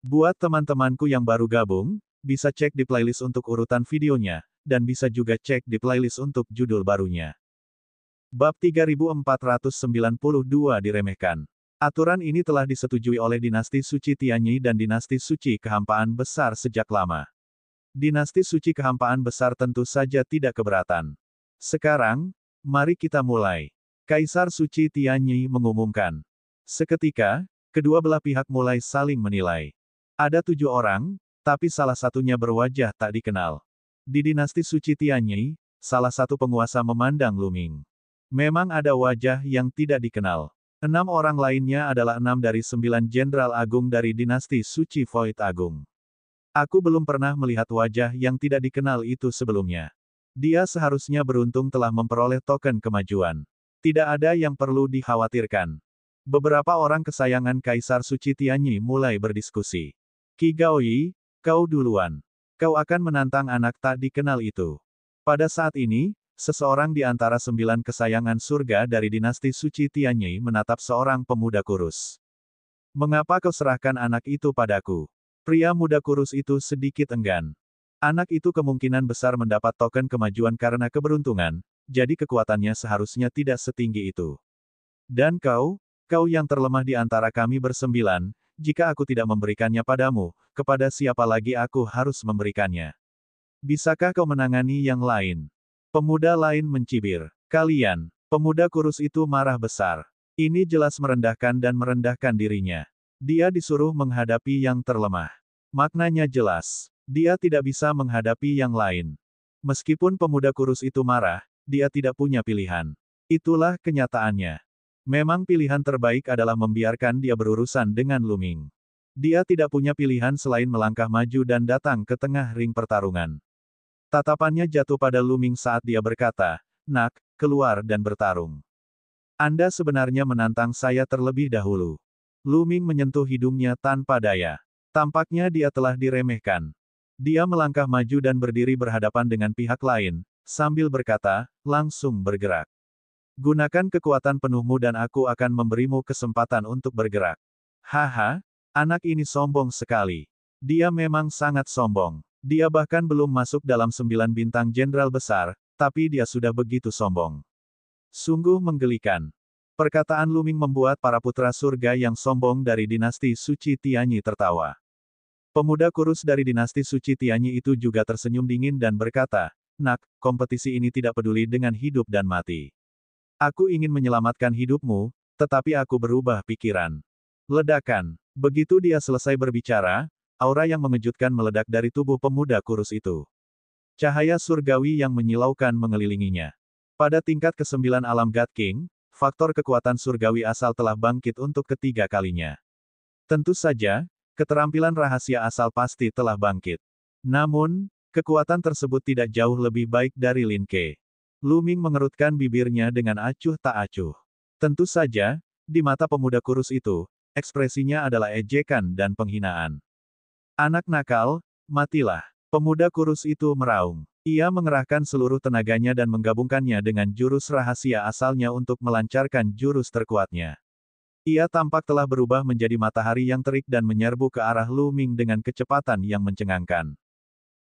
Buat teman-temanku yang baru gabung, bisa cek di playlist untuk urutan videonya, dan bisa juga cek di playlist untuk judul barunya. Bab 3492 diremehkan. Aturan ini telah disetujui oleh dinasti suci Tianyi dan dinasti suci kehampaan besar sejak lama. Dinasti suci kehampaan besar tentu saja tidak keberatan. Sekarang, mari kita mulai. Kaisar suci Tianyi mengumumkan. Seketika, kedua belah pihak mulai saling menilai. Ada 7 orang, tapi salah satunya berwajah tak dikenal. Di dinasti suci Tianyi, salah satu penguasa memandang Luming. Memang ada wajah yang tidak dikenal. 6 orang lainnya adalah 6 dari 9 jenderal agung dari dinasti suci Void Agung. Aku belum pernah melihat wajah yang tidak dikenal itu sebelumnya. Dia seharusnya beruntung telah memperoleh token kemajuan. Tidak ada yang perlu dikhawatirkan. Beberapa orang kesayangan Kaisar Suci Tianyi mulai berdiskusi. Qi Gaoyi, kau duluan. Kau akan menantang anak tak dikenal itu. Pada saat ini, seseorang di antara 9 kesayangan surga dari dinasti Suci Tianyi menatap seorang pemuda kurus. Mengapa kau serahkan anak itu padaku? Pria muda kurus itu sedikit enggan. Anak itu kemungkinan besar mendapat token kemajuan karena keberuntungan, jadi kekuatannya seharusnya tidak setinggi itu. Dan kau yang terlemah di antara kami bersembilan, jika aku tidak memberikannya padamu, kepada siapa lagi aku harus memberikannya? Bisakah kau menangani yang lain? Pemuda lain mencibir. Kalian, pemuda kurus itu marah besar. Ini jelas merendahkan dan merendahkan dirinya. Dia disuruh menghadapi yang terlemah. Maknanya jelas. Dia tidak bisa menghadapi yang lain. Meskipun pemuda kurus itu marah, dia tidak punya pilihan. Itulah kenyataannya. Memang pilihan terbaik adalah membiarkan dia berurusan dengan Luming. Dia tidak punya pilihan selain melangkah maju dan datang ke tengah ring pertarungan. Tatapannya jatuh pada Luming saat dia berkata, "Nak, keluar dan bertarung. Anda sebenarnya menantang saya terlebih dahulu." Luming menyentuh hidungnya tanpa daya. Tampaknya dia telah diremehkan. Dia melangkah maju dan berdiri berhadapan dengan pihak lain, sambil berkata, "Langsung bergerak. Gunakan kekuatan penuhmu dan aku akan memberimu kesempatan untuk bergerak." Haha, anak ini sombong sekali. Dia memang sangat sombong. Dia bahkan belum masuk dalam 9 bintang jenderal besar, tapi dia sudah begitu sombong. Sungguh menggelikan. Perkataan Luming membuat para putra surga yang sombong dari dinasti Suci Tianyi tertawa. Pemuda kurus dari dinasti Suci Tianyi itu juga tersenyum dingin dan berkata, "Nak, kompetisi ini tidak peduli dengan hidup dan mati. Aku ingin menyelamatkan hidupmu, tetapi aku berubah pikiran." Ledakan. Begitu dia selesai berbicara, aura yang mengejutkan meledak dari tubuh pemuda kurus itu. Cahaya surgawi yang menyilaukan mengelilinginya. Pada tingkat ke-9 alam God King, faktor kekuatan surgawi asal telah bangkit untuk ketiga kalinya. Tentu saja, keterampilan rahasia asal pasti telah bangkit. Namun, kekuatan tersebut tidak jauh lebih baik dari Lin Ke. Luming mengerutkan bibirnya dengan acuh tak acuh. Tentu saja, di mata pemuda kurus itu, ekspresinya adalah ejekan dan penghinaan. "Anak nakal, matilah." Pemuda kurus itu meraung. Ia mengerahkan seluruh tenaganya dan menggabungkannya dengan jurus rahasia asalnya untuk melancarkan jurus terkuatnya. Ia tampak telah berubah menjadi matahari yang terik dan menyerbu ke arah Luming dengan kecepatan yang mencengangkan.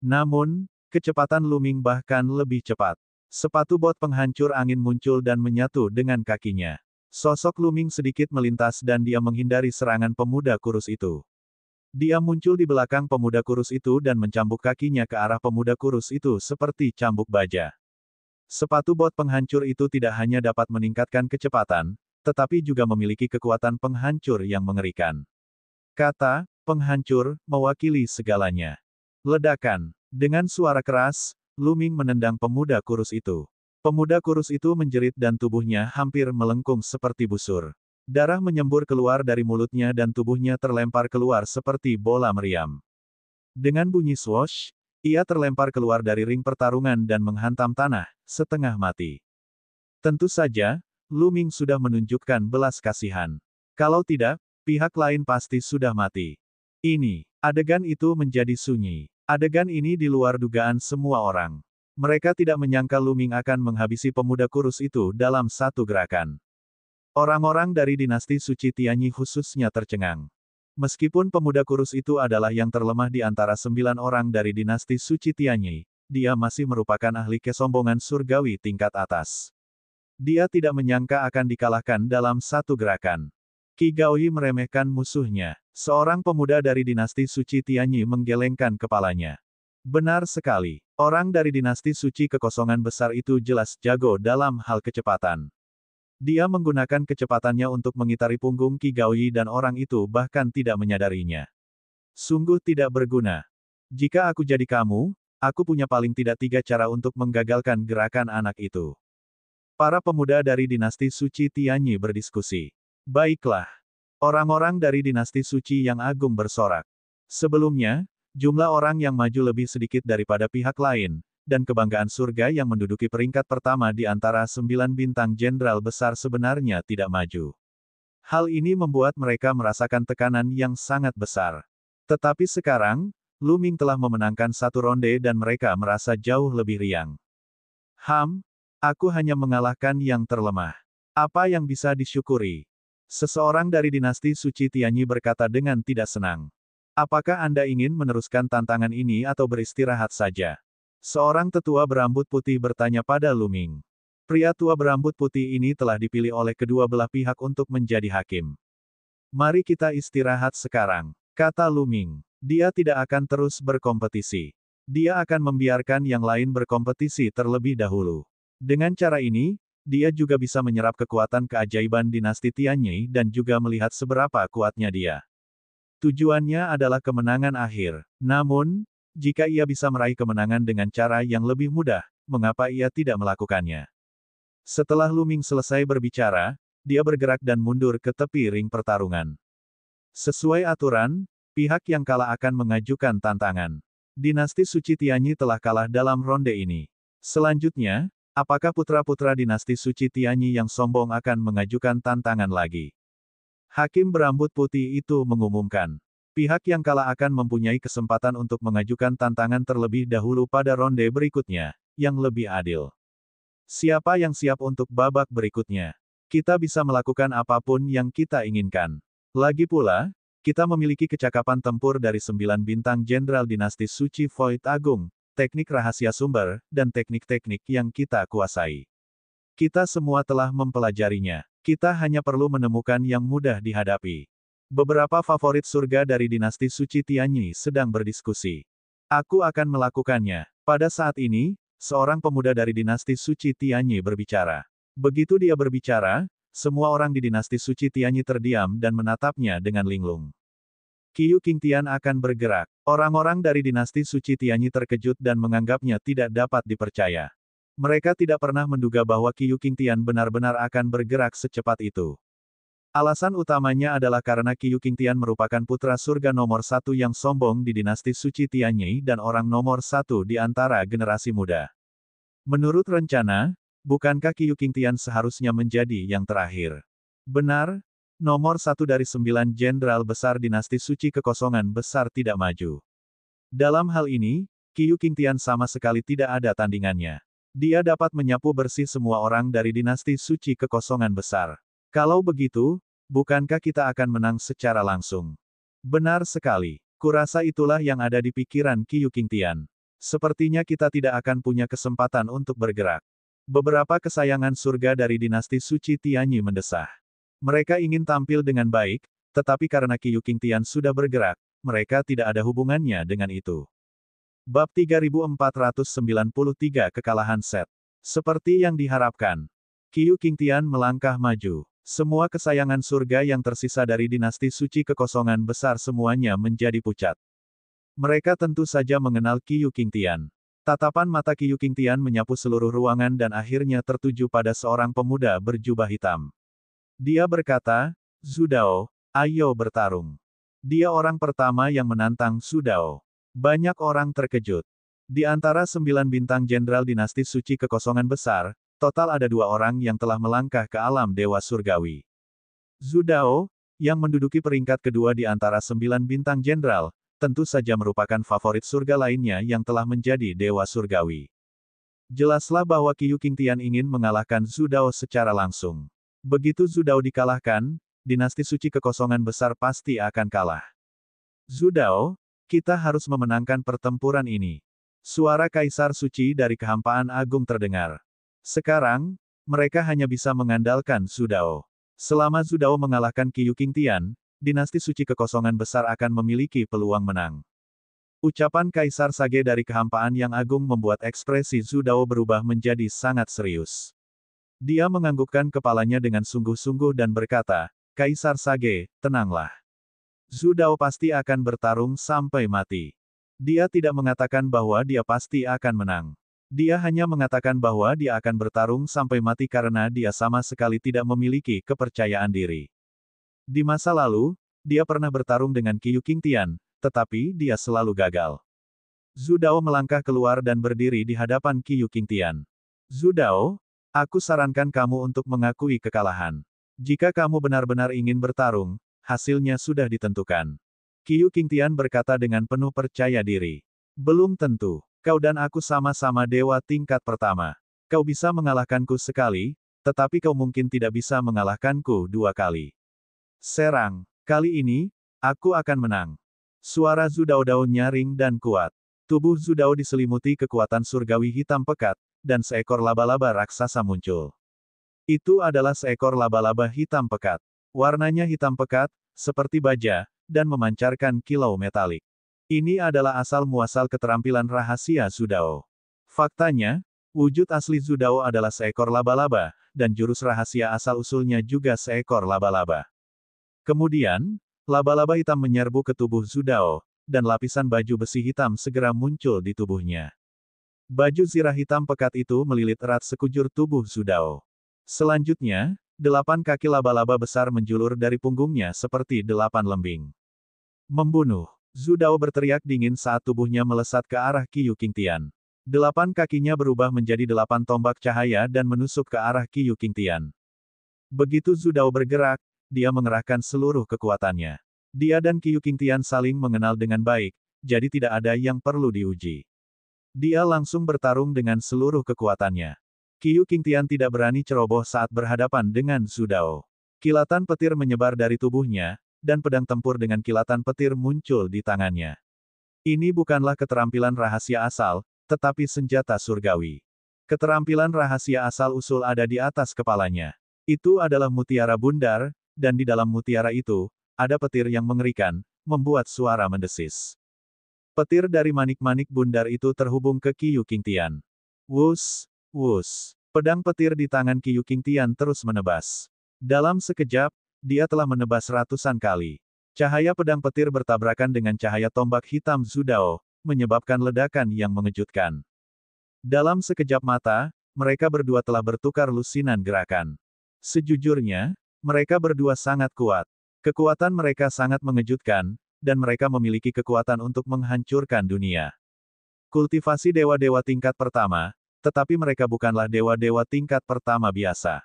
Namun, kecepatan Luming bahkan lebih cepat. Sepatu bot penghancur angin muncul dan menyatu dengan kakinya. Sosok Luming sedikit melintas dan dia menghindari serangan pemuda kurus itu. Dia muncul di belakang pemuda kurus itu dan mencambuk kakinya ke arah pemuda kurus itu seperti cambuk baja. Sepatu bot penghancur itu tidak hanya dapat meningkatkan kecepatan, tetapi juga memiliki kekuatan penghancur yang mengerikan. Kata penghancur mewakili segalanya. Ledakan. Dengan suara keras, Luming menendang pemuda kurus itu. Pemuda kurus itu menjerit dan tubuhnya hampir melengkung seperti busur. Darah menyembur keluar dari mulutnya dan tubuhnya terlempar keluar seperti bola meriam. Dengan bunyi swoosh, ia terlempar keluar dari ring pertarungan dan menghantam tanah, setengah mati. Tentu saja, Luming sudah menunjukkan belas kasihan. Kalau tidak, pihak lain pasti sudah mati. Adegan itu menjadi sunyi. Adegan ini di luar dugaan semua orang. Mereka tidak menyangka Luming akan menghabisi pemuda kurus itu dalam satu gerakan. Orang-orang dari dinasti Suci Tianyi khususnya tercengang. Meskipun pemuda kurus itu adalah yang terlemah di antara 9 orang dari dinasti suci Tianyi, dia masih merupakan ahli kesombongan surgawi tingkat atas. Dia tidak menyangka akan dikalahkan dalam satu gerakan. Qi Gaoyi meremehkan musuhnya. Seorang pemuda dari dinasti suci Tianyi menggelengkan kepalanya. Benar sekali. Orang dari dinasti suci kekosongan besar itu jelas jago dalam hal kecepatan. Dia menggunakan kecepatannya untuk mengitari punggung Qi Gaoyi dan orang itu bahkan tidak menyadarinya. Sungguh tidak berguna. Jika aku jadi kamu, aku punya paling tidak 3 cara untuk menggagalkan gerakan anak itu. Para pemuda dari dinasti suci Tianyi berdiskusi. Baiklah. Orang-orang dari dinasti suci yang agung bersorak. Sebelumnya, jumlah orang yang maju lebih sedikit daripada pihak lain, dan kebanggaan surga yang menduduki peringkat pertama di antara 9 bintang jenderal besar sebenarnya tidak maju. Hal ini membuat mereka merasakan tekanan yang sangat besar. Tetapi sekarang, Lu Ming telah memenangkan satu ronde dan mereka merasa jauh lebih riang. Aku hanya mengalahkan yang terlemah. Apa yang bisa disyukuri? Seseorang dari dinasti suci Tianyi berkata dengan tidak senang. Apakah Anda ingin meneruskan tantangan ini atau beristirahat saja? Seorang tetua berambut putih bertanya pada Lu Ming. Pria tua berambut putih ini telah dipilih oleh kedua belah pihak untuk menjadi hakim. Mari kita istirahat sekarang, kata Lu Ming. Dia tidak akan terus berkompetisi. Dia akan membiarkan yang lain berkompetisi terlebih dahulu. Dengan cara ini, dia juga bisa menyerap kekuatan keajaiban dinasti Tianyi dan juga melihat seberapa kuatnya dia. Tujuannya adalah kemenangan akhir. Namun, jika ia bisa meraih kemenangan dengan cara yang lebih mudah, mengapa ia tidak melakukannya? Setelah Lu Ming selesai berbicara, dia bergerak dan mundur ke tepi ring pertarungan. Sesuai aturan, pihak yang kalah akan mengajukan tantangan. Dinasti Suci Tianyi telah kalah dalam ronde ini. Selanjutnya, apakah putra-putra dinasti Suci Tianyi yang sombong akan mengajukan tantangan lagi? Hakim berambut putih itu mengumumkan. Pihak yang kalah akan mempunyai kesempatan untuk mengajukan tantangan terlebih dahulu pada ronde berikutnya, yang lebih adil. Siapa yang siap untuk babak berikutnya? Kita bisa melakukan apapun yang kita inginkan. Lagi pula, kita memiliki kecakapan tempur dari 9 bintang jenderal dinasti Suci Void Agung, teknik rahasia sumber, dan teknik-teknik yang kita kuasai. Kita semua telah mempelajarinya. Kita hanya perlu menemukan yang mudah dihadapi. Beberapa favorit surga dari dinasti Suci Tianyi sedang berdiskusi. Aku akan melakukannya. Pada saat ini, seorang pemuda dari dinasti Suci Tianyi berbicara. Begitu dia berbicara, semua orang di dinasti Suci Tianyi terdiam dan menatapnya dengan linglung. Qiu Qingtian akan bergerak. Orang-orang dari dinasti Suci Tianyi terkejut dan menganggapnya tidak dapat dipercaya. Mereka tidak pernah menduga bahwa Qiu Qingtian benar-benar akan bergerak secepat itu. Alasan utamanya adalah karena Qiu Qingtian merupakan putra surga nomor 1 yang sombong di dinasti Suci Tianyi dan orang nomor 1 di antara generasi muda. Menurut rencana, bukankah Qiu Qingtian seharusnya menjadi yang terakhir? Benar, nomor 1 dari 9 jenderal besar dinasti Suci Kekosongan Besar tidak maju. Dalam hal ini, Qiu Qingtian sama sekali tidak ada tandingannya. Dia dapat menyapu bersih semua orang dari dinasti Suci Kekosongan Besar. Kalau begitu, bukankah kita akan menang secara langsung? Benar sekali. Kurasa itulah yang ada di pikiran Qiu Qingtian. Sepertinya kita tidak akan punya kesempatan untuk bergerak. Beberapa kesayangan surga dari dinasti Suci Tianyi mendesah. Mereka ingin tampil dengan baik, tetapi karena Qiu Qingtian sudah bergerak, mereka tidak ada hubungannya dengan itu. Bab 3493 Kekalahan Set. Seperti yang diharapkan, Qiu Qingtian melangkah maju. Semua kesayangan surga yang tersisa dari dinasti Suci Kekosongan Besar semuanya menjadi pucat. Mereka tentu saja mengenal Qiu Qingtian. Tatapan mata Qiu Qingtian menyapu seluruh ruangan dan akhirnya tertuju pada seorang pemuda berjubah hitam. Dia berkata, Zhu Dao, ayo bertarung. Dia orang pertama yang menantang Zhu Dao. Banyak orang terkejut. Di antara 9 bintang jenderal dinasti Suci Kekosongan Besar, total ada 2 orang yang telah melangkah ke alam Dewa Surgawi. Zhu Dao, yang menduduki peringkat kedua di antara 9 bintang jenderal, tentu saja merupakan favorit surga lainnya yang telah menjadi Dewa Surgawi. Jelaslah bahwa Qiu Qingtian ingin mengalahkan Zhu Dao secara langsung. Begitu Zhu Dao dikalahkan, dinasti suci kekosongan besar pasti akan kalah. Zhu Dao, kita harus memenangkan pertempuran ini. Suara Kaisar Suci dari kehampaan agung terdengar. Sekarang, mereka hanya bisa mengandalkan Zhu Dao. Selama Zhu Dao mengalahkan Qiu Qingtian, dinasti suci kekosongan besar akan memiliki peluang menang. Ucapan Kaisar Sage dari kehampaan yang agung membuat ekspresi Zhu Dao berubah menjadi sangat serius. Dia menganggukkan kepalanya dengan sungguh-sungguh dan berkata, Kaisar Sage, tenanglah. Zhu Dao pasti akan bertarung sampai mati. Dia tidak mengatakan bahwa dia pasti akan menang. Dia hanya mengatakan bahwa dia akan bertarung sampai mati karena dia sama sekali tidak memiliki kepercayaan diri. Di masa lalu, dia pernah bertarung dengan Qiu Qingtian, tetapi dia selalu gagal. Zhu Dao melangkah keluar dan berdiri di hadapan Qiu Qingtian. Zhu Dao, aku sarankan kamu untuk mengakui kekalahan. Jika kamu benar-benar ingin bertarung, hasilnya sudah ditentukan. Qiu Qingtian berkata dengan penuh percaya diri. Belum tentu. Kau dan aku sama-sama dewa tingkat pertama. Kau bisa mengalahkanku sekali, tetapi kau mungkin tidak bisa mengalahkanku 2 kali. Serang. Kali ini, aku akan menang. Suara Zhu Dao nyaring dan kuat. Tubuh Zhu Dao diselimuti kekuatan surgawi hitam pekat, dan seekor laba-laba raksasa muncul. Itu adalah seekor laba-laba hitam pekat. Warnanya hitam pekat, seperti baja, dan memancarkan kilau metalik. Ini adalah asal-muasal keterampilan rahasia Zhu Dao. Faktanya, wujud asli Zhu Dao adalah seekor laba-laba, dan jurus rahasia asal-usulnya juga seekor laba-laba. Kemudian, laba-laba hitam menyerbu ke tubuh Zhu Dao, dan lapisan baju besi hitam segera muncul di tubuhnya. Baju zirah hitam pekat itu melilit erat sekujur tubuh Zhu Dao. Selanjutnya, 8 kaki laba-laba besar menjulur dari punggungnya seperti 8 lembing. Membunuh. Zhu Dao berteriak dingin saat tubuhnya melesat ke arah Qiu Qingtian. 8 kakinya berubah menjadi 8 tombak cahaya dan menusuk ke arah Qiu Qingtian. Begitu Zhu Dao bergerak, dia mengerahkan seluruh kekuatannya. Dia dan Qiu Qingtian saling mengenal dengan baik, jadi tidak ada yang perlu diuji. Dia langsung bertarung dengan seluruh kekuatannya. Qiu Qingtian tidak berani ceroboh saat berhadapan dengan Zhu Dao. Kilatan petir menyebar dari tubuhnya, dan pedang tempur dengan kilatan petir muncul di tangannya. Ini bukanlah keterampilan rahasia asal, tetapi senjata surgawi. Keterampilan rahasia asal-usul ada di atas kepalanya. Itu adalah mutiara bundar, dan di dalam mutiara itu, ada petir yang mengerikan, membuat suara mendesis. Petir dari manik-manik bundar itu terhubung ke Qiu Qingtian. Wus, wus. Pedang petir di tangan Qiu Qingtian terus menebas. Dalam sekejap, dia telah menebas ratusan kali. Cahaya pedang petir bertabrakan dengan cahaya tombak hitam Zhu Dao, menyebabkan ledakan yang mengejutkan. Dalam sekejap mata, mereka berdua telah bertukar lusinan gerakan. Sejujurnya, mereka berdua sangat kuat. Kekuatan mereka sangat mengejutkan, dan mereka memiliki kekuatan untuk menghancurkan dunia. Kultivasi dewa-dewa tingkat pertama, tetapi mereka bukanlah dewa-dewa tingkat pertama biasa.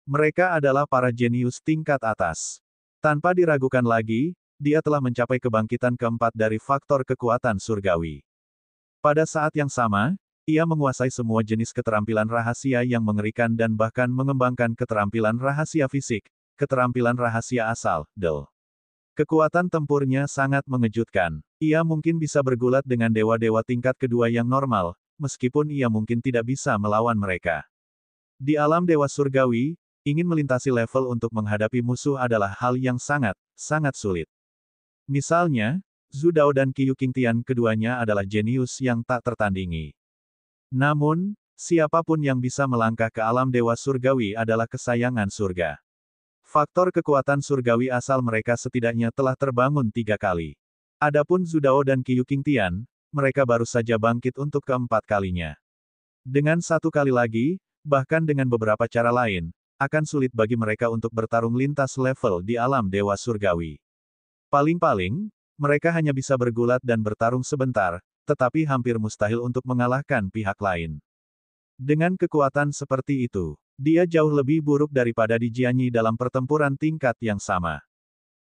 Mereka adalah para jenius tingkat atas. Tanpa diragukan lagi, dia telah mencapai kebangkitan keempat dari faktor kekuatan surgawi. Pada saat yang sama, ia menguasai semua jenis keterampilan rahasia yang mengerikan dan bahkan mengembangkan keterampilan rahasia fisik, keterampilan rahasia asal, Del. Kekuatan tempurnya sangat mengejutkan. Ia mungkin bisa bergulat dengan dewa-dewa tingkat kedua yang normal, meskipun ia mungkin tidak bisa melawan mereka. Di alam dewa surgawi, ingin melintasi level untuk menghadapi musuh adalah hal yang sangat, sangat sulit. Misalnya, Zhu Dao dan Qiu Qingtian keduanya adalah jenius yang tak tertandingi. Namun, siapapun yang bisa melangkah ke alam dewa surgawi adalah kesayangan surga. Faktor kekuatan surgawi asal mereka setidaknya telah terbangun 3 kali. Adapun Zhu Dao dan Qiu Qingtian, mereka baru saja bangkit untuk keempat kalinya. Dengan 1 kali lagi, bahkan dengan beberapa cara lain, akan sulit bagi mereka untuk bertarung lintas level di alam dewa surgawi. Paling-paling, mereka hanya bisa bergulat dan bertarung sebentar, tetapi hampir mustahil untuk mengalahkan pihak lain. Dengan kekuatan seperti itu, dia jauh lebih buruk daripada Di Jianyi dalam pertempuran tingkat yang sama.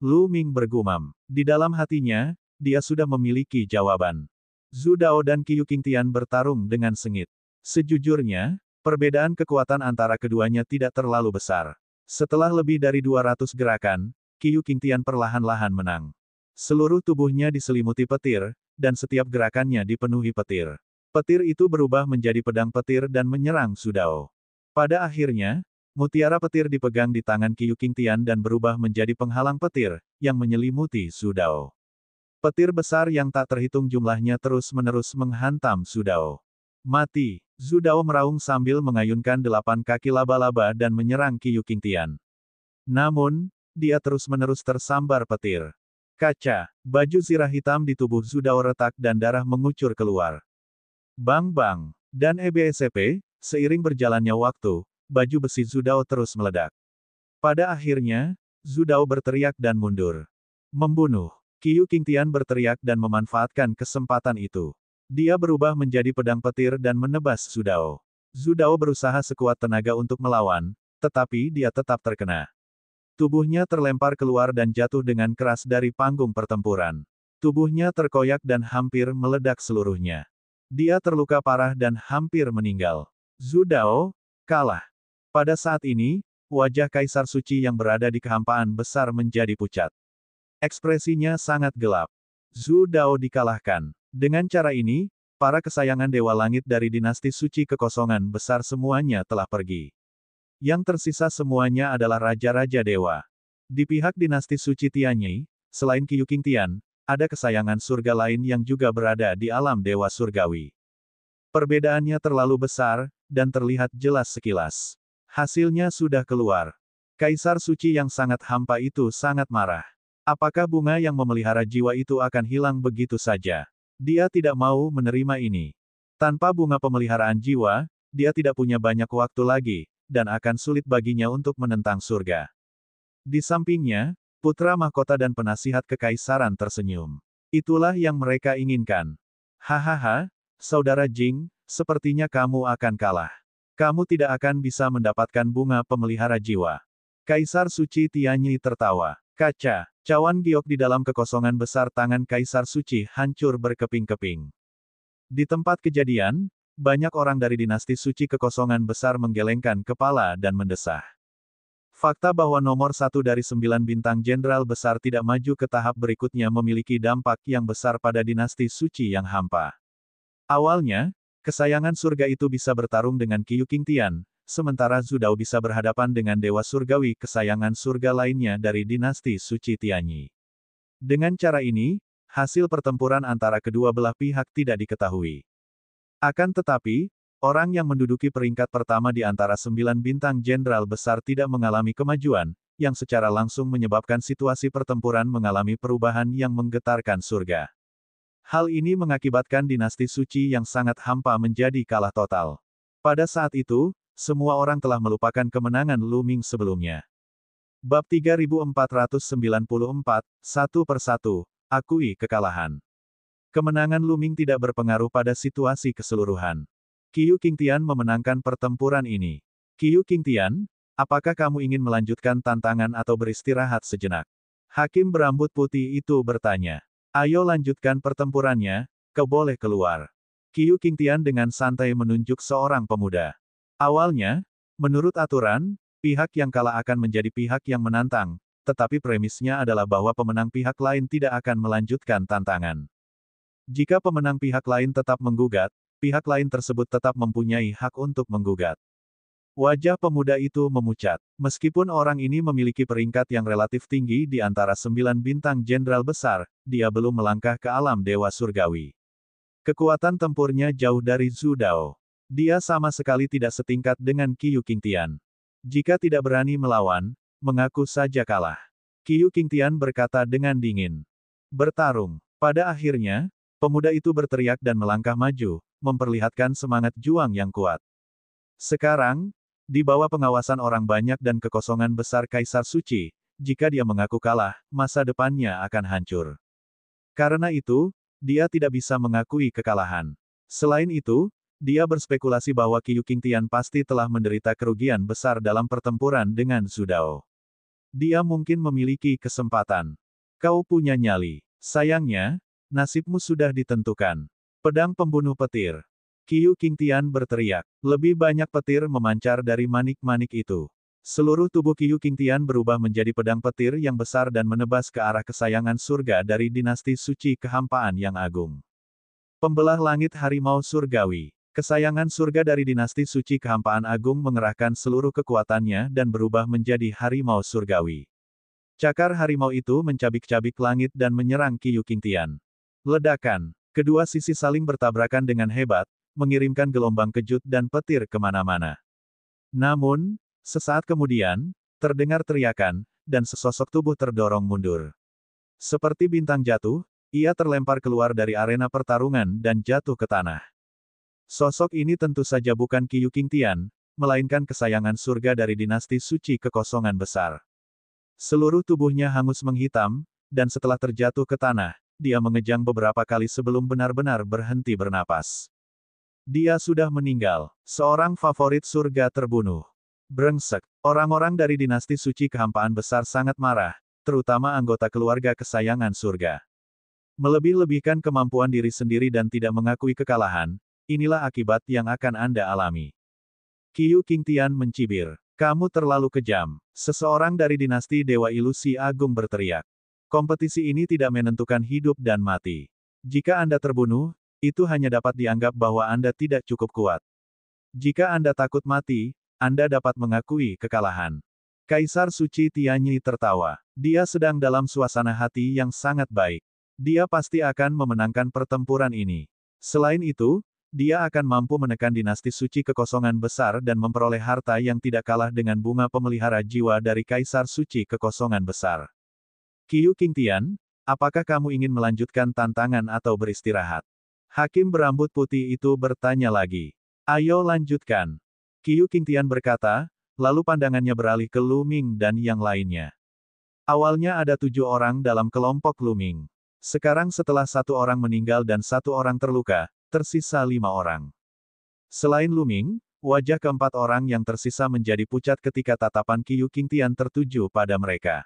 Lu Ming bergumam. Di dalam hatinya, dia sudah memiliki jawaban. Zhu Dao dan Qiu Qingtian bertarung dengan sengit. Sejujurnya, perbedaan kekuatan antara keduanya tidak terlalu besar. Setelah lebih dari 200 gerakan, Qiu Qingtian perlahan-lahan menang. Seluruh tubuhnya diselimuti petir, dan setiap gerakannya dipenuhi petir. Petir itu berubah menjadi pedang petir dan menyerang Su Dao. Pada akhirnya, mutiara petir dipegang di tangan Qiu Qingtian dan berubah menjadi penghalang petir, yang menyelimuti Su Dao. Petir besar yang tak terhitung jumlahnya terus-menerus menghantam Su Dao. Mati! Su Dao meraung sambil mengayunkan 8 kaki laba-laba dan menyerang Qiu Qingtian. Namun, dia terus-menerus tersambar petir. Kaca, baju zirah hitam di tubuh Su Dao retak dan darah mengucur keluar. Bang-bang, dan EBSCP, seiring berjalannya waktu, baju besi Su Dao terus meledak. Pada akhirnya, Su Dao berteriak dan mundur. Membunuh. Qiu Qingtian berteriak dan memanfaatkan kesempatan itu. Dia berubah menjadi pedang petir dan menebas Su Dao. Su Dao berusaha sekuat tenaga untuk melawan, tetapi dia tetap terkena. Tubuhnya terlempar keluar dan jatuh dengan keras dari panggung pertempuran. Tubuhnya terkoyak dan hampir meledak seluruhnya. Dia terluka parah dan hampir meninggal. Su Dao kalah. Pada saat ini, wajah Kaisar Suci yang berada di kehampaan besar menjadi pucat. Ekspresinya sangat gelap. Su Dao dikalahkan. Dengan cara ini, para kesayangan Dewa Langit dari dinasti Suci Kekosongan Besar semuanya telah pergi. Yang tersisa semuanya adalah Raja-Raja Dewa. Di pihak dinasti Suci Tianyi, selain Qiu Qingtian, ada kesayangan surga lain yang juga berada di alam Dewa Surgawi. Perbedaannya terlalu besar, dan terlihat jelas sekilas. Hasilnya sudah keluar. Kaisar Suci yang sangat hampa itu sangat marah. Apakah bunga yang memelihara jiwa itu akan hilang begitu saja? Dia tidak mau menerima ini. Tanpa bunga pemeliharaan jiwa, dia tidak punya banyak waktu lagi, dan akan sulit baginya untuk menentang surga. Di sampingnya, putra mahkota dan penasihat kekaisaran tersenyum. Itulah yang mereka inginkan. Hahaha, Saudara Jing, sepertinya kamu akan kalah. Kamu tidak akan bisa mendapatkan bunga pemelihara jiwa. Kaisar Suci Tianyi tertawa. Kaca, cawan giok di dalam kekosongan besar tangan Kaisar Suci hancur berkeping-keping. Di tempat kejadian, banyak orang dari dinasti Suci Kekosongan Besar menggelengkan kepala dan mendesah. Fakta bahwa nomor 1 dari 9 bintang jenderal besar tidak maju ke tahap berikutnya memiliki dampak yang besar pada dinasti Suci yang hampa. Awalnya, kesayangan surga itu bisa bertarung dengan Qiu Qingtian, sementara Su Dao bisa berhadapan dengan Dewa Surgawi kesayangan surga lainnya dari dinasti Suci Tianyi. Dengan cara ini, hasil pertempuran antara kedua belah pihak tidak diketahui. Akan tetapi, orang yang menduduki peringkat pertama di antara 9 bintang jenderal besar tidak mengalami kemajuan, yang secara langsung menyebabkan situasi pertempuran mengalami perubahan yang menggetarkan surga. Hal ini mengakibatkan dinasti Suci yang sangat hampa menjadi kalah total. Pada saat itu, semua orang telah melupakan kemenangan Lu Ming sebelumnya. Bab 3494, satu persatu, akui kekalahan. Kemenangan Lu Ming tidak berpengaruh pada situasi keseluruhan. Qiu Qingtian memenangkan pertempuran ini. Qiu Qingtian, apakah kamu ingin melanjutkan tantangan atau beristirahat sejenak? Hakim berambut putih itu bertanya. Ayo lanjutkan pertempurannya, kau boleh keluar. Qiu Qingtian dengan santai menunjuk seorang pemuda. Awalnya, menurut aturan, pihak yang kalah akan menjadi pihak yang menantang, tetapi premisnya adalah bahwa pemenang pihak lain tidak akan melanjutkan tantangan. Jika pemenang pihak lain tetap menggugat, pihak lain tersebut tetap mempunyai hak untuk menggugat. Wajah pemuda itu memucat. Meskipun orang ini memiliki peringkat yang relatif tinggi di antara 9 bintang jenderal besar, dia belum melangkah ke alam Dewa Surgawi. Kekuatan tempurnya jauh dari Su Dao. Dia sama sekali tidak setingkat dengan Qiu Qingtian. Jika tidak berani melawan, mengaku saja kalah. Qiu Qingtian berkata dengan dingin. Bertarung. Pada akhirnya, pemuda itu berteriak dan melangkah maju, memperlihatkan semangat juang yang kuat. Sekarang, di bawah pengawasan orang banyak dan kekosongan besar Kaisar Suci, jika dia mengaku kalah, masa depannya akan hancur. Karena itu, dia tidak bisa mengakui kekalahan. Selain itu, dia berspekulasi bahwa Qiu Qingtian pasti telah menderita kerugian besar dalam pertempuran dengan Su Dao. Dia mungkin memiliki kesempatan. Kau punya nyali. Sayangnya, nasibmu sudah ditentukan. Pedang pembunuh petir. Qiu Qingtian berteriak. Lebih banyak petir memancar dari manik-manik itu. Seluruh tubuh Qiu Qingtian berubah menjadi pedang petir yang besar dan menebas ke arah kesayangan surga dari dinasti suci kehampaan yang agung. Pembelah langit harimau surgawi. Kesayangan surga dari dinasti suci kehampaan agung mengerahkan seluruh kekuatannya dan berubah menjadi harimau surgawi. Cakar harimau itu mencabik-cabik langit dan menyerang Qiu Qingtian. Ledakan. Kedua sisi saling bertabrakan dengan hebat, mengirimkan gelombang kejut dan petir kemana-mana. Namun, sesaat kemudian, terdengar teriakan, dan sesosok tubuh terdorong mundur. Seperti bintang jatuh, ia terlempar keluar dari arena pertarungan dan jatuh ke tanah. Sosok ini tentu saja bukan Qiu Qingtian, melainkan kesayangan surga dari dinasti suci kekosongan besar. Seluruh tubuhnya hangus menghitam, dan setelah terjatuh ke tanah, dia mengejang beberapa kali sebelum benar-benar berhenti bernapas. Dia sudah meninggal. Seorang favorit surga terbunuh. Brengsek. Orang-orang dari dinasti suci kehampaan besar sangat marah, terutama anggota keluarga kesayangan surga. Melebih-lebihkan kemampuan diri sendiri dan tidak mengakui kekalahan, inilah akibat yang akan Anda alami. Qiu Qingtian mencibir. Kamu terlalu kejam. Seseorang dari dinasti Dewa Ilusi Agung berteriak. Kompetisi ini tidak menentukan hidup dan mati. Jika Anda terbunuh, itu hanya dapat dianggap bahwa Anda tidak cukup kuat. Jika Anda takut mati, Anda dapat mengakui kekalahan. Kaisar Suci Tianyi tertawa. Dia sedang dalam suasana hati yang sangat baik. Dia pasti akan memenangkan pertempuran ini. Selain itu, dia akan mampu menekan dinasti suci kekosongan besar dan memperoleh harta yang tidak kalah dengan bunga pemelihara jiwa dari Kaisar Suci kekosongan besar. Qiu Qingtian, apakah kamu ingin melanjutkan tantangan atau beristirahat? Hakim berambut putih itu bertanya lagi. Ayo lanjutkan. Qiu Qingtian berkata, lalu pandangannya beralih ke Lu Ming dan yang lainnya. Awalnya ada 7 orang dalam kelompok Lu Ming. Sekarang setelah 1 orang meninggal dan 1 orang terluka, tersisa 5 orang. Selain Lu Ming, wajah keempat orang yang tersisa menjadi pucat ketika tatapan Qiu Qingtian tertuju pada mereka.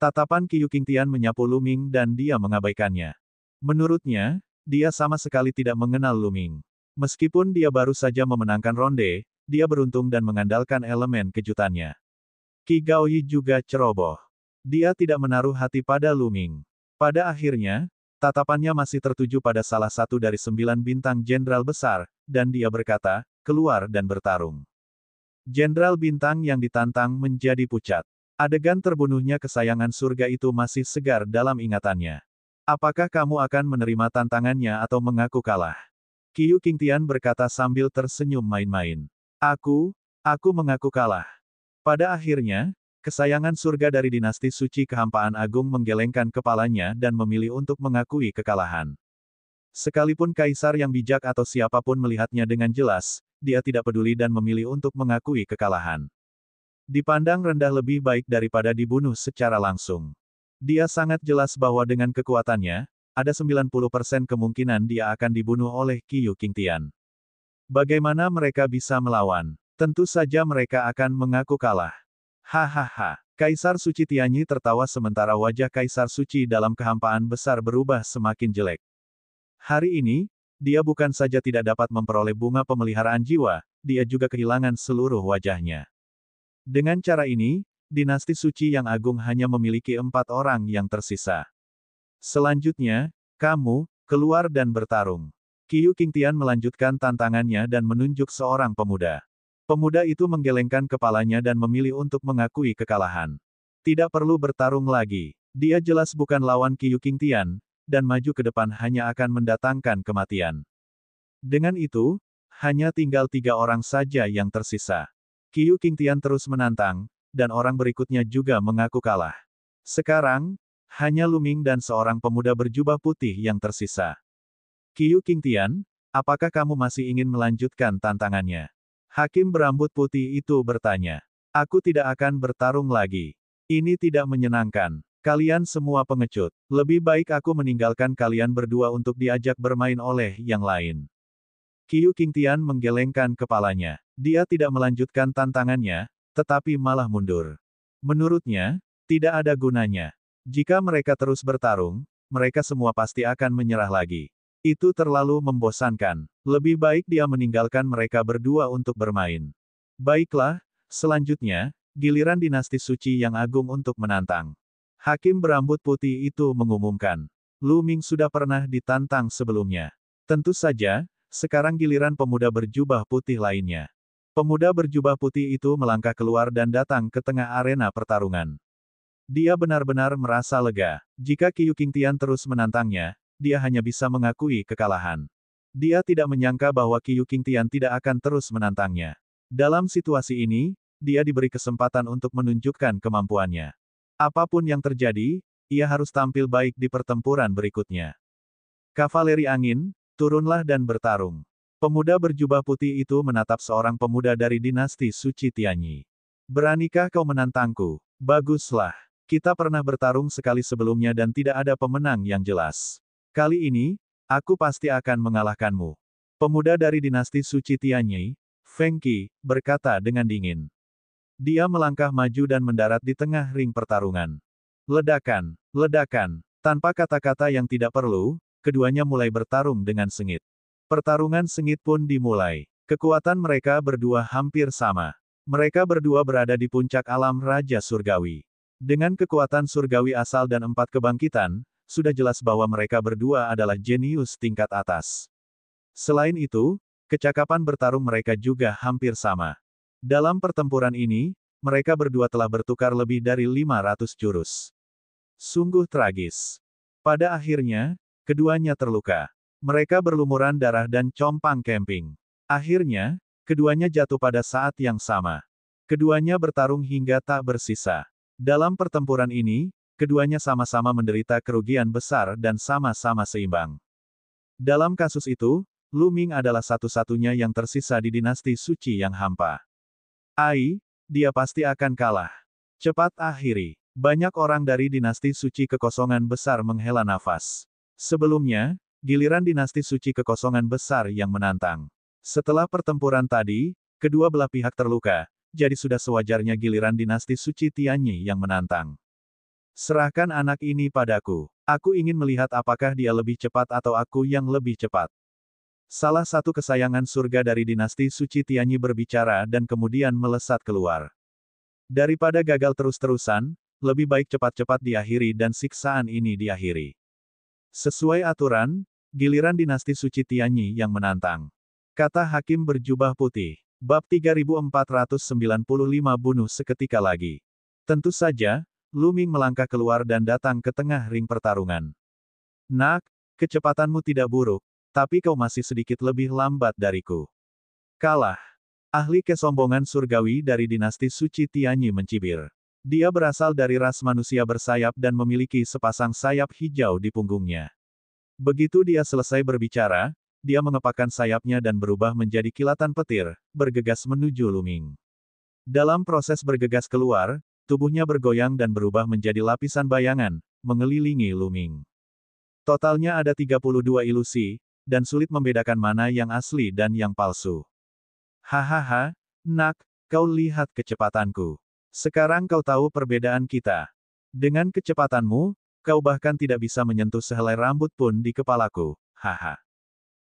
Tatapan Qiu Qingtian menyapu Lu Ming dan dia mengabaikannya. Menurutnya, dia sama sekali tidak mengenal Lu Ming. Meskipun dia baru saja memenangkan ronde, dia beruntung dan mengandalkan elemen kejutannya. Qi Gaoyi juga ceroboh. Dia tidak menaruh hati pada Lu Ming. Pada akhirnya, tatapannya masih tertuju pada salah satu dari 9 bintang jenderal besar, dan dia berkata, keluar dan bertarung. Jenderal bintang yang ditantang menjadi pucat. Adegan terbunuhnya kesayangan surga itu masih segar dalam ingatannya. Apakah kamu akan menerima tantangannya atau mengaku kalah? Qiu Qingtian berkata sambil tersenyum main-main. Aku mengaku kalah. Pada akhirnya, kesayangan surga dari dinasti suci kehampaan agung menggelengkan kepalanya dan memilih untuk mengakui kekalahan. Sekalipun kaisar yang bijak atau siapapun melihatnya dengan jelas, dia tidak peduli dan memilih untuk mengakui kekalahan. Dipandang rendah lebih baik daripada dibunuh secara langsung. Dia sangat jelas bahwa dengan kekuatannya, ada 90% kemungkinan dia akan dibunuh oleh Qiu Qingtian. Bagaimana mereka bisa melawan? Tentu saja mereka akan mengaku kalah. Hahaha. Kaisar Suci Tianyi tertawa sementara wajah Kaisar Suci dalam kehampaan besar berubah semakin jelek. Hari ini, dia bukan saja tidak dapat memperoleh bunga pemeliharaan jiwa, dia juga kehilangan seluruh wajahnya. Dengan cara ini, dinasti suci yang agung hanya memiliki 4 orang yang tersisa. Selanjutnya, kamu, keluar dan bertarung. Qiu Qingtian melanjutkan tantangannya dan menunjuk seorang pemuda. Pemuda itu menggelengkan kepalanya dan memilih untuk mengakui kekalahan. Tidak perlu bertarung lagi. Dia jelas bukan lawan Qiu Qingtian, dan maju ke depan hanya akan mendatangkan kematian. Dengan itu, hanya tinggal 3 orang saja yang tersisa. Qiu Qingtian terus menantang, dan orang berikutnya juga mengaku kalah. Sekarang, hanya Lu Ming dan seorang pemuda berjubah putih yang tersisa. Qiu Qingtian, apakah kamu masih ingin melanjutkan tantangannya? Hakim berambut putih itu bertanya. Aku tidak akan bertarung lagi. Ini tidak menyenangkan. Kalian semua pengecut. Lebih baik aku meninggalkan kalian berdua untuk diajak bermain oleh yang lain. Qiu Qingtian menggelengkan kepalanya. Dia tidak melanjutkan tantangannya, tetapi malah mundur. Menurutnya, tidak ada gunanya. Jika mereka terus bertarung, mereka semua pasti akan menyerah lagi. Itu terlalu membosankan. Lebih baik dia meninggalkan mereka berdua untuk bermain. Baiklah, selanjutnya, Giliran dinasti suci yang agung untuk menantang. Hakim berambut putih itu mengumumkan. Lu Ming sudah pernah ditantang sebelumnya. Tentu saja, sekarang giliran pemuda berjubah putih lainnya. Pemuda berjubah putih itu melangkah keluar dan datang ke tengah arena pertarungan. Dia benar-benar merasa lega. Jika Qiu Qingtian terus menantangnya, dia hanya bisa mengakui kekalahan. Dia tidak menyangka bahwa Qiu Qingtian tidak akan terus menantangnya. Dalam situasi ini, dia diberi kesempatan untuk menunjukkan kemampuannya. Apapun yang terjadi, ia harus tampil baik di pertempuran berikutnya. Kavaleri angin, turunlah dan bertarung. Pemuda berjubah putih itu menatap seorang pemuda dari dinasti suci Tianyi. Beranikah kau menantangku? Baguslah. Kita pernah bertarung sekali sebelumnya dan tidak ada pemenang yang jelas. Kali ini, aku pasti akan mengalahkanmu. Pemuda dari dinasti suci Tianyi, Feng Qi, berkata dengan dingin. Dia melangkah maju dan mendarat di tengah ring pertarungan. Ledakan, ledakan. Tanpa kata-kata yang tidak perlu, keduanya mulai bertarung dengan sengit. Pertarungan sengit pun dimulai. Kekuatan mereka berdua hampir sama. Mereka berdua berada di puncak alam Raja Surgawi. Dengan kekuatan surgawi asal dan 4 kebangkitan, sudah jelas bahwa mereka berdua adalah jenius tingkat atas. Selain itu, kecakapan bertarung mereka juga hampir sama. Dalam pertempuran ini, mereka berdua telah bertukar lebih dari 500 jurus. Sungguh tragis. Pada akhirnya, keduanya terluka. Mereka berlumuran darah dan compang-camping. Akhirnya, keduanya jatuh pada saat yang sama. Keduanya bertarung hingga tak bersisa. Dalam pertempuran ini, keduanya sama-sama menderita kerugian besar dan sama-sama seimbang. Dalam kasus itu, Lu Ming adalah satu-satunya yang tersisa di dinasti suci yang hampa. Dia pasti akan kalah. Cepat akhiri. Banyak orang dari dinasti suci kekosongan besar menghela nafas. Sebelumnya, giliran dinasti suci kekosongan besar yang menantang. Setelah pertempuran tadi, kedua belah pihak terluka, jadi sudah sewajarnya giliran dinasti suci Tianyi yang menantang. Serahkan anak ini padaku. Aku ingin melihat apakah dia lebih cepat atau aku yang lebih cepat. Salah satu kesayangan surga dari dinasti suci Tianyi berbicara dan kemudian melesat keluar. Daripada gagal terus-terusan, lebih baik cepat-cepat diakhiri dan siksaan ini diakhiri. Sesuai aturan, giliran dinasti suci Tianyi yang menantang. Kata hakim berjubah putih. Bab 3495 bunuh seketika lagi. Tentu saja, Lu Ming melangkah keluar dan datang ke tengah ring pertarungan. Nak, kecepatanmu tidak buruk. Tapi kau masih sedikit lebih lambat dariku. Kalah. Ahli kesombongan surgawi dari dinasti suci Tianyi mencibir. Dia berasal dari ras manusia bersayap dan memiliki sepasang sayap hijau di punggungnya. Begitu dia selesai berbicara, dia mengepakkan sayapnya dan berubah menjadi kilatan petir, bergegas menuju Lu Ming. Dalam proses bergegas keluar, tubuhnya bergoyang dan berubah menjadi lapisan bayangan, mengelilingi Lu Ming. Totalnya ada 32 ilusi, dan sulit membedakan mana yang asli dan yang palsu. Hahaha, nak, kau lihat kecepatanku. Sekarang kau tahu perbedaan kita. Dengan kecepatanmu, kau bahkan tidak bisa menyentuh sehelai rambut pun di kepalaku, haha.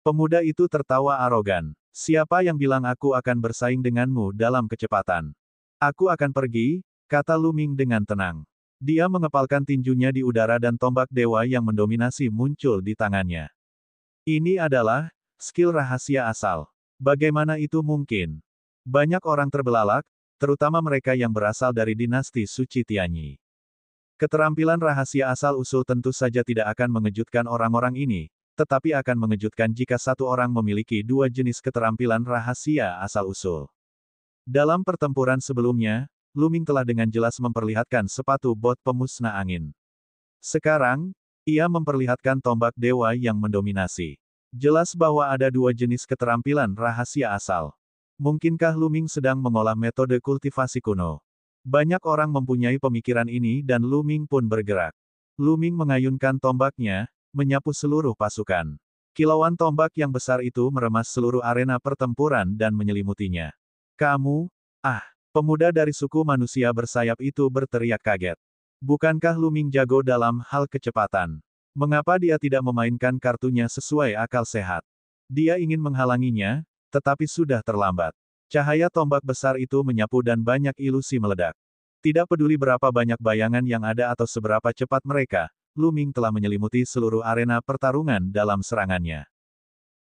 Pemuda itu tertawa arogan. Siapa yang bilang aku akan bersaing denganmu dalam kecepatan? Aku akan pergi, kata Lu Ming dengan tenang. Dia mengepalkan tinjunya di udara dan tombak dewa yang mendominasi muncul di tangannya. Ini adalah skill rahasia asal. Bagaimana itu mungkin? Banyak orang terbelalak, terutama mereka yang berasal dari dinasti suci Tianyi. Keterampilan rahasia asal-usul tentu saja tidak akan mengejutkan orang-orang ini, tetapi akan mengejutkan jika satu orang memiliki dua jenis keterampilan rahasia asal-usul. Dalam pertempuran sebelumnya, Lu Ming telah dengan jelas memperlihatkan sepatu bot pemusnah angin. Sekarang, ia memperlihatkan tombak dewa yang mendominasi. Jelas bahwa ada dua jenis keterampilan rahasia asal. Mungkinkah Lu Ming sedang mengolah metode kultivasi kuno? Banyak orang mempunyai pemikiran ini dan Lu Ming pun bergerak. Lu Ming mengayunkan tombaknya, menyapu seluruh pasukan. Kilauan tombak yang besar itu meremas seluruh arena pertempuran dan menyelimutinya. Kamu, pemuda dari suku manusia bersayap itu berteriak kaget. Bukankah Lu Ming jago dalam hal kecepatan? Mengapa dia tidak memainkan kartunya sesuai akal sehat? Dia ingin menghalanginya, tetapi sudah terlambat. Cahaya tombak besar itu menyapu dan banyak ilusi meledak. Tidak peduli berapa banyak bayangan yang ada atau seberapa cepat mereka, Lu Ming telah menyelimuti seluruh arena pertarungan dalam serangannya.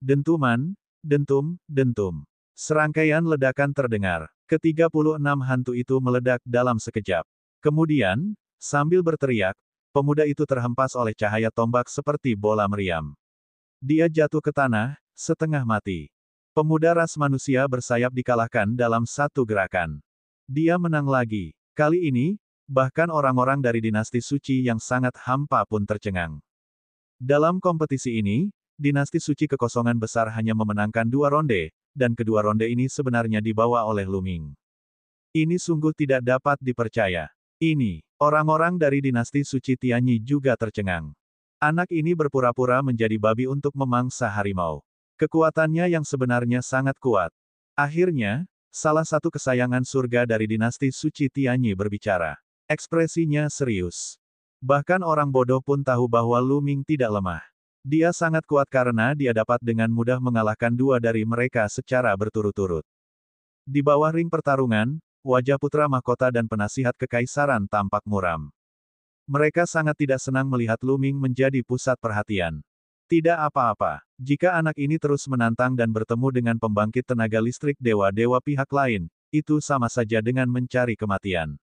Dentuman, dentum, dentum. Serangkaian ledakan terdengar. Ke-36 hantu itu meledak dalam sekejap. Kemudian, sambil berteriak, pemuda itu terhempas oleh cahaya tombak seperti bola meriam. Dia jatuh ke tanah, setengah mati. Pemuda ras manusia bersayap dikalahkan dalam satu gerakan. Dia menang lagi. Kali ini, bahkan orang-orang dari dinasti suci yang sangat hampa pun tercengang. Dalam kompetisi ini, dinasti suci kekosongan besar hanya memenangkan 2 ronde, dan kedua ronde ini sebenarnya dibawa oleh Lu Ming. Ini sungguh tidak dapat dipercaya. Ini, orang-orang dari dinasti suci Tianyi juga tercengang. Anak ini berpura-pura menjadi babi untuk memangsa harimau. Kekuatannya yang sebenarnya sangat kuat. Akhirnya, salah satu kesayangan surga dari dinasti suci Tianyi berbicara. Ekspresinya serius. Bahkan orang bodoh pun tahu bahwa Lu Ming tidak lemah. Dia sangat kuat karena dia dapat dengan mudah mengalahkan 2 dari mereka secara berturut-turut. Di bawah ring pertarungan, wajah putra mahkota dan penasihat kekaisaran tampak muram. Mereka sangat tidak senang melihat Lu Ming menjadi pusat perhatian. Tidak apa-apa. Jika anak ini terus menantang dan bertemu dengan pembangkit tenaga listrik dewa-dewa pihak lain, itu sama saja dengan mencari kematian.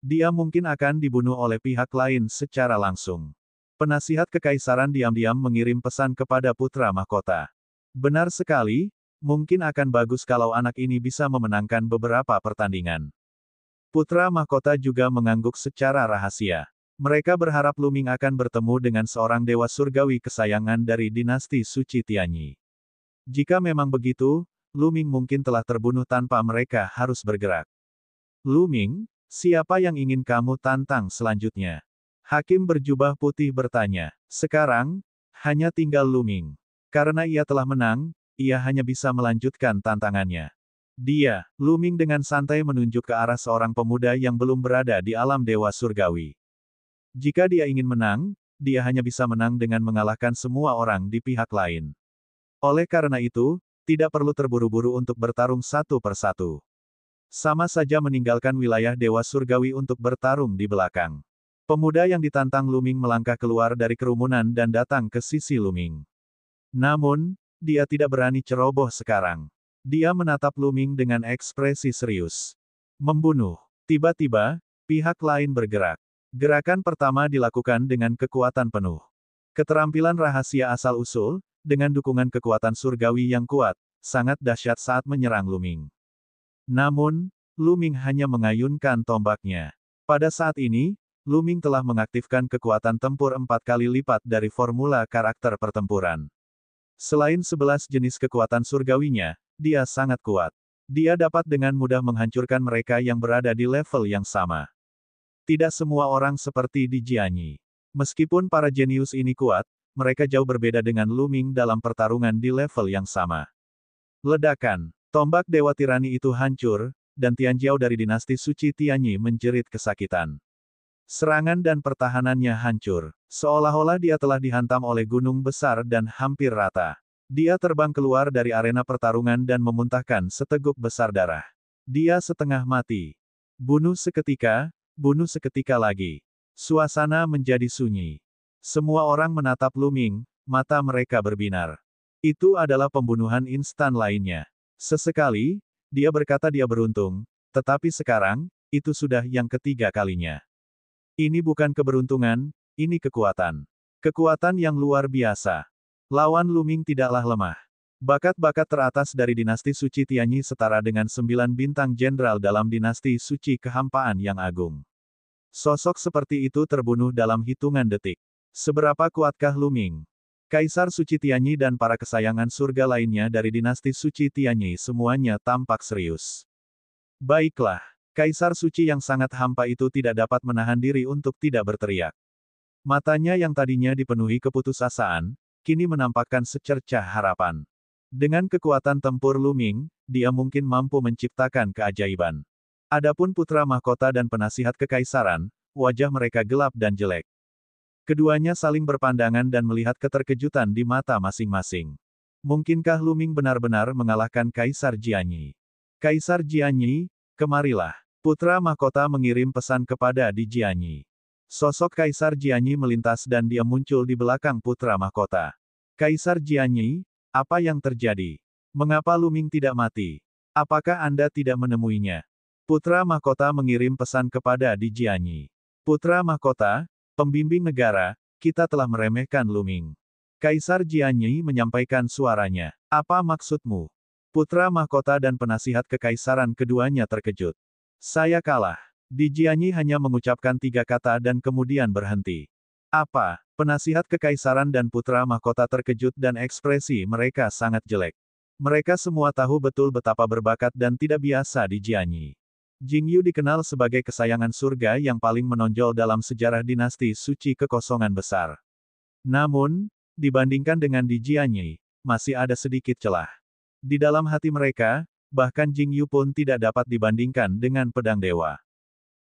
Dia mungkin akan dibunuh oleh pihak lain secara langsung. Penasihat kekaisaran diam-diam mengirim pesan kepada putra mahkota. Benar sekali, mungkin akan bagus kalau anak ini bisa memenangkan beberapa pertandingan. Putra mahkota juga mengangguk secara rahasia. Mereka berharap Lu Ming akan bertemu dengan seorang dewa surgawi kesayangan dari dinasti suci Tianyi. Jika memang begitu, Lu Ming mungkin telah terbunuh tanpa mereka harus bergerak. Lu Ming, siapa yang ingin kamu tantang selanjutnya? Hakim berjubah putih bertanya. Sekarang, hanya tinggal Lu Ming. Karena ia telah menang, ia hanya bisa melanjutkan tantangannya. Dia, Lu Ming dengan santai menunjuk ke arah seorang pemuda yang belum berada di alam dewa surgawi. Jika dia ingin menang, dia hanya bisa menang dengan mengalahkan semua orang di pihak lain. Oleh karena itu, tidak perlu terburu-buru untuk bertarung satu persatu. Sama saja meninggalkan wilayah dewa surgawi untuk bertarung di belakang. Pemuda yang ditantang Lu Ming melangkah keluar dari kerumunan dan datang ke sisi Lu Ming. Namun, dia tidak berani ceroboh sekarang. Dia menatap Lu Ming dengan ekspresi serius. Membunuh. Tiba-tiba, pihak lain bergerak. Gerakan pertama dilakukan dengan kekuatan penuh. Keterampilan rahasia asal-usul, dengan dukungan kekuatan surgawi yang kuat, sangat dahsyat saat menyerang Lu Ming. Namun, Lu Ming hanya mengayunkan tombaknya. Pada saat ini, Lu Ming telah mengaktifkan kekuatan tempur 4 kali lipat dari formula karakter pertempuran. Selain 11 jenis kekuatan surgawinya, dia sangat kuat. Dia dapat dengan mudah menghancurkan mereka yang berada di level yang sama. Tidak semua orang seperti di Jianyi. Meskipun para jenius ini kuat, mereka jauh berbeda dengan Lu Ming dalam pertarungan di level yang sama. Ledakan. Tombak Dewa Tirani itu hancur, dan Tianjiao dari dinasti suci Tianyi menjerit kesakitan. Serangan dan pertahanannya hancur. Seolah-olah dia telah dihantam oleh gunung besar dan hampir rata. Dia terbang keluar dari arena pertarungan dan memuntahkan seteguk besar darah. Dia setengah mati. Bunuh seketika lagi. Suasana menjadi sunyi. Semua orang menatap Lu Ming, mata mereka berbinar. Itu adalah pembunuhan instan lainnya. Sesekali, dia berkata dia beruntung, tetapi sekarang, itu sudah yang ketiga kalinya. Ini bukan keberuntungan, ini kekuatan. Kekuatan yang luar biasa. Lawan Lu Ming tidaklah lemah. Bakat-bakat teratas dari dinasti suci Tianyi setara dengan 9 bintang jenderal dalam dinasti suci kehampaan yang agung. Sosok seperti itu terbunuh dalam hitungan detik. Seberapa kuatkah Lu Ming? Kaisar suci Tianyi dan para kesayangan surga lainnya dari dinasti suci Tianyi semuanya tampak serius. Baiklah, Kaisar suci yang sangat hampa itu tidak dapat menahan diri untuk tidak berteriak. Matanya yang tadinya dipenuhi keputusasaan, kini menampakkan secercah harapan. Dengan kekuatan tempur Lu Ming, dia mungkin mampu menciptakan keajaiban. Adapun putra mahkota dan penasihat kekaisaran, wajah mereka gelap dan jelek. Keduanya saling berpandangan dan melihat keterkejutan di mata masing-masing. Mungkinkah Lu Ming benar-benar mengalahkan Kaisar Jianyi? Kaisar Jianyi, kemarilah. Putra mahkota mengirim pesan kepada Di Jianyi. Sosok Kaisar Jianyi melintas dan dia muncul di belakang putra mahkota. Kaisar Jianyi, apa yang terjadi? Mengapa Lu Ming tidak mati? Apakah Anda tidak menemuinya? Putra mahkota mengirim pesan kepada Di Jianyi. Putra mahkota, pembimbing negara, kita telah meremehkan Lu Ming. Kaisar Jianyi menyampaikan suaranya. Apa maksudmu? Putra mahkota dan penasihat kekaisaran keduanya terkejut. Saya kalah. Di Jianyi hanya mengucapkan 3 kata dan kemudian berhenti. Apa? Penasihat kekaisaran dan putra mahkota terkejut dan ekspresi mereka sangat jelek. Mereka semua tahu betul betapa berbakat dan tidak biasa Di Jianyi. Jingyu dikenal sebagai kesayangan surga yang paling menonjol dalam sejarah dinasti suci kekosongan besar. Namun, dibandingkan dengan Di Jianyi, masih ada sedikit celah. Di dalam hati mereka, bahkan Jingyu pun tidak dapat dibandingkan dengan pedang dewa.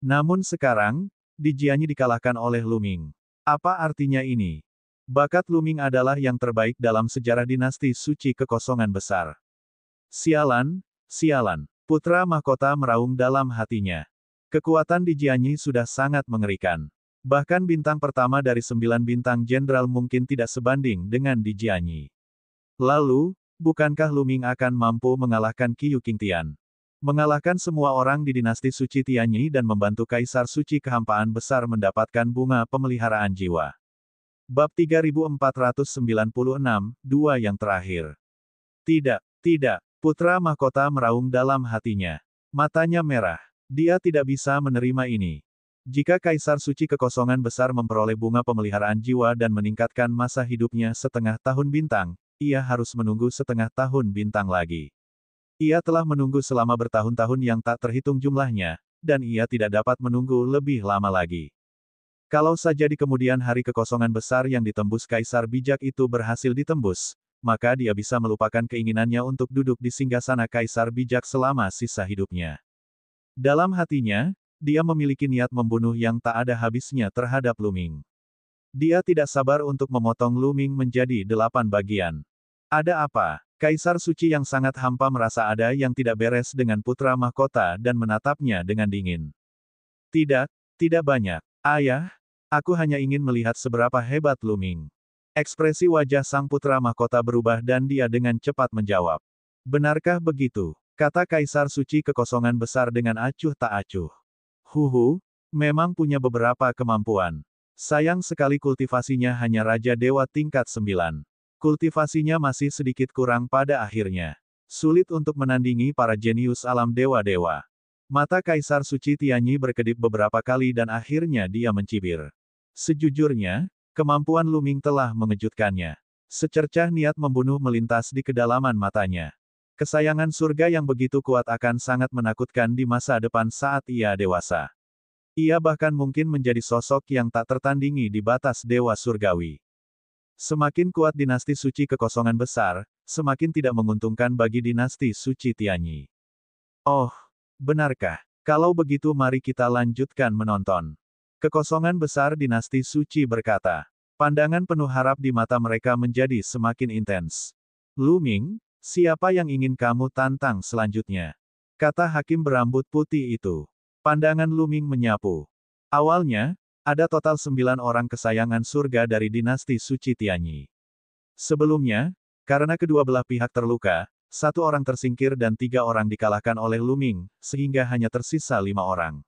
Namun sekarang, Di Jianyi dikalahkan oleh Lu Ming. Apa artinya ini? Bakat Lu Ming adalah yang terbaik dalam sejarah dinasti suci kekosongan besar. Sialan, sialan. Putra mahkota meraung dalam hatinya. Kekuatan Di Jianyi sudah sangat mengerikan. Bahkan bintang pertama dari 9 bintang jenderal mungkin tidak sebanding dengan Di Jianyi. Lalu, bukankah Lu Ming akan mampu mengalahkan Qiu Qingtian? Mengalahkan semua orang di dinasti suci Tianyi dan membantu Kaisar Suci Kehampaan Besar mendapatkan bunga pemeliharaan jiwa. Bab 3496, 2 yang terakhir. Tidak, tidak. Putra mahkota meraung dalam hatinya. Matanya merah. Dia tidak bisa menerima ini. Jika Kaisar Suci Kekosongan Besar memperoleh bunga pemeliharaan jiwa dan meningkatkan masa hidupnya setengah tahun bintang, ia harus menunggu setengah tahun bintang lagi. Ia telah menunggu selama bertahun-tahun yang tak terhitung jumlahnya, dan ia tidak dapat menunggu lebih lama lagi. Kalau saja di kemudian hari kekosongan besar yang ditembus Kaisar bijak itu berhasil ditembus, maka dia bisa melupakan keinginannya untuk duduk di singgasana Kaisar bijak selama sisa hidupnya. Dalam hatinya, dia memiliki niat membunuh yang tak ada habisnya terhadap Lu Ming. Dia tidak sabar untuk memotong Lu Ming menjadi 8 bagian. Ada apa? Kaisar Suci yang sangat hampa merasa ada yang tidak beres dengan putra mahkota dan menatapnya dengan dingin. Tidak, tidak banyak. Ayah, aku hanya ingin melihat seberapa hebat Lu Ming. Ekspresi wajah sang putra mahkota berubah dan dia dengan cepat menjawab. Benarkah begitu? Kata Kaisar Suci Kekosongan Besar dengan acuh tak acuh. Huhu, memang punya beberapa kemampuan. Sayang sekali kultivasinya hanya Raja Dewa tingkat 9. Kultivasinya masih sedikit kurang pada akhirnya. Sulit untuk menandingi para jenius alam dewa-dewa. Mata Kaisar Suci Tianyi berkedip beberapa kali dan akhirnya dia mencibir. Sejujurnya, kemampuan Lu Ming telah mengejutkannya. Secercah niat membunuh melintas di kedalaman matanya. Kesayangan surga yang begitu kuat akan sangat menakutkan di masa depan saat ia dewasa. Ia bahkan mungkin menjadi sosok yang tak tertandingi di batas dewa surgawi. Semakin kuat dinasti suci kekosongan besar, semakin tidak menguntungkan bagi dinasti suci Tianyi. Oh, benarkah? Kalau begitu mari kita lanjutkan menonton. Kekosongan besar dinasti suci berkata. Pandangan penuh harap di mata mereka menjadi semakin intens. Lu Ming, siapa yang ingin kamu tantang selanjutnya? Kata hakim berambut putih itu. Pandangan Lu Ming menyapu. Awalnya, ada total 9 orang kesayangan surga dari dinasti suci Tianyi. Sebelumnya, karena kedua belah pihak terluka, 1 orang tersingkir dan 3 orang dikalahkan oleh Lu Ming, sehingga hanya tersisa 5 orang.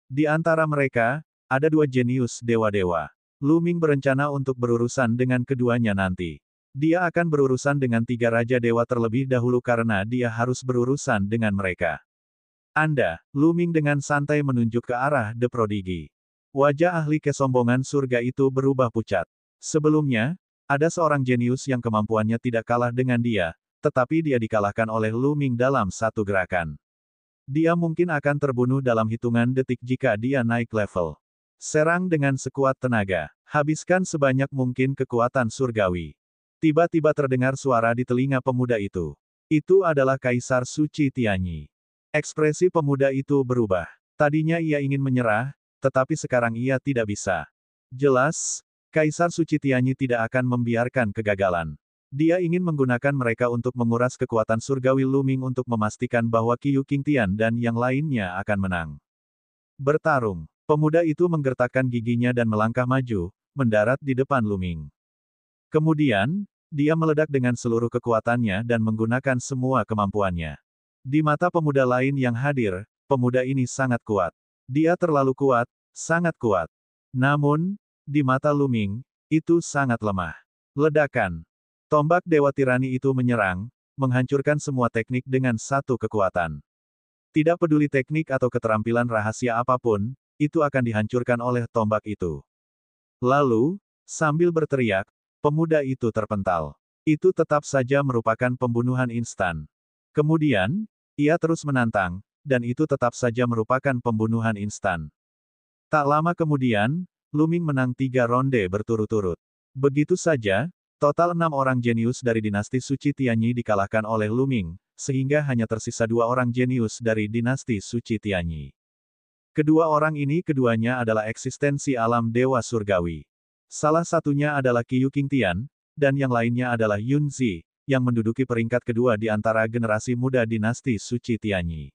Di antara mereka, ada 2 jenius dewa-dewa. Lu Ming berencana untuk berurusan dengan keduanya nanti. Dia akan berurusan dengan 3 raja dewa terlebih dahulu karena dia harus berurusan dengan mereka. Anda, Lu Ming dengan santai menunjuk ke arah The Prodigy. Wajah ahli kesombongan surga itu berubah pucat. Sebelumnya, ada seorang jenius yang kemampuannya tidak kalah dengan dia, tetapi dia dikalahkan oleh Lu Ming dalam satu gerakan. Dia mungkin akan terbunuh dalam hitungan detik jika dia naik level. Serang dengan sekuat tenaga. Habiskan sebanyak mungkin kekuatan surgawi. Tiba-tiba terdengar suara di telinga pemuda itu. Itu adalah Kaisar Suci Tianyi. Ekspresi pemuda itu berubah. Tadinya ia ingin menyerah, tetapi sekarang ia tidak bisa. Jelas, Kaisar Suci Tianyi tidak akan membiarkan kegagalan. Dia ingin menggunakan mereka untuk menguras kekuatan surgawi Lu Ming untuk memastikan bahwa Qiu Qingtian dan yang lainnya akan menang. Bertarung. Pemuda itu menggertakkan giginya dan melangkah maju, mendarat di depan Lu Ming. Kemudian, dia meledak dengan seluruh kekuatannya dan menggunakan semua kemampuannya. Di mata pemuda lain yang hadir, pemuda ini sangat kuat. Dia terlalu kuat, sangat kuat. Namun, di mata Lu Ming, itu sangat lemah. Ledakan. Tombak Dewa Tirani itu menyerang, menghancurkan semua teknik dengan satu kekuatan. Tidak peduli teknik atau keterampilan rahasia apapun, itu akan dihancurkan oleh tombak itu. Lalu, sambil berteriak, pemuda itu terpental. Itu tetap saja merupakan pembunuhan instan. Kemudian, ia terus menantang, dan itu tetap saja merupakan pembunuhan instan. Tak lama kemudian, Lu Ming menang 3 ronde berturut-turut. Begitu saja, total 6 orang jenius dari dinasti Suci Tianyi dikalahkan oleh Lu Ming, sehingga hanya tersisa 2 orang jenius dari dinasti Suci Tianyi. Kedua orang ini keduanya adalah eksistensi alam dewa surgawi. Salah satunya adalah Qiu Qingtian, dan yang lainnya adalah Yun Zi, yang menduduki peringkat kedua di antara generasi muda dinasti Suci Tianyi.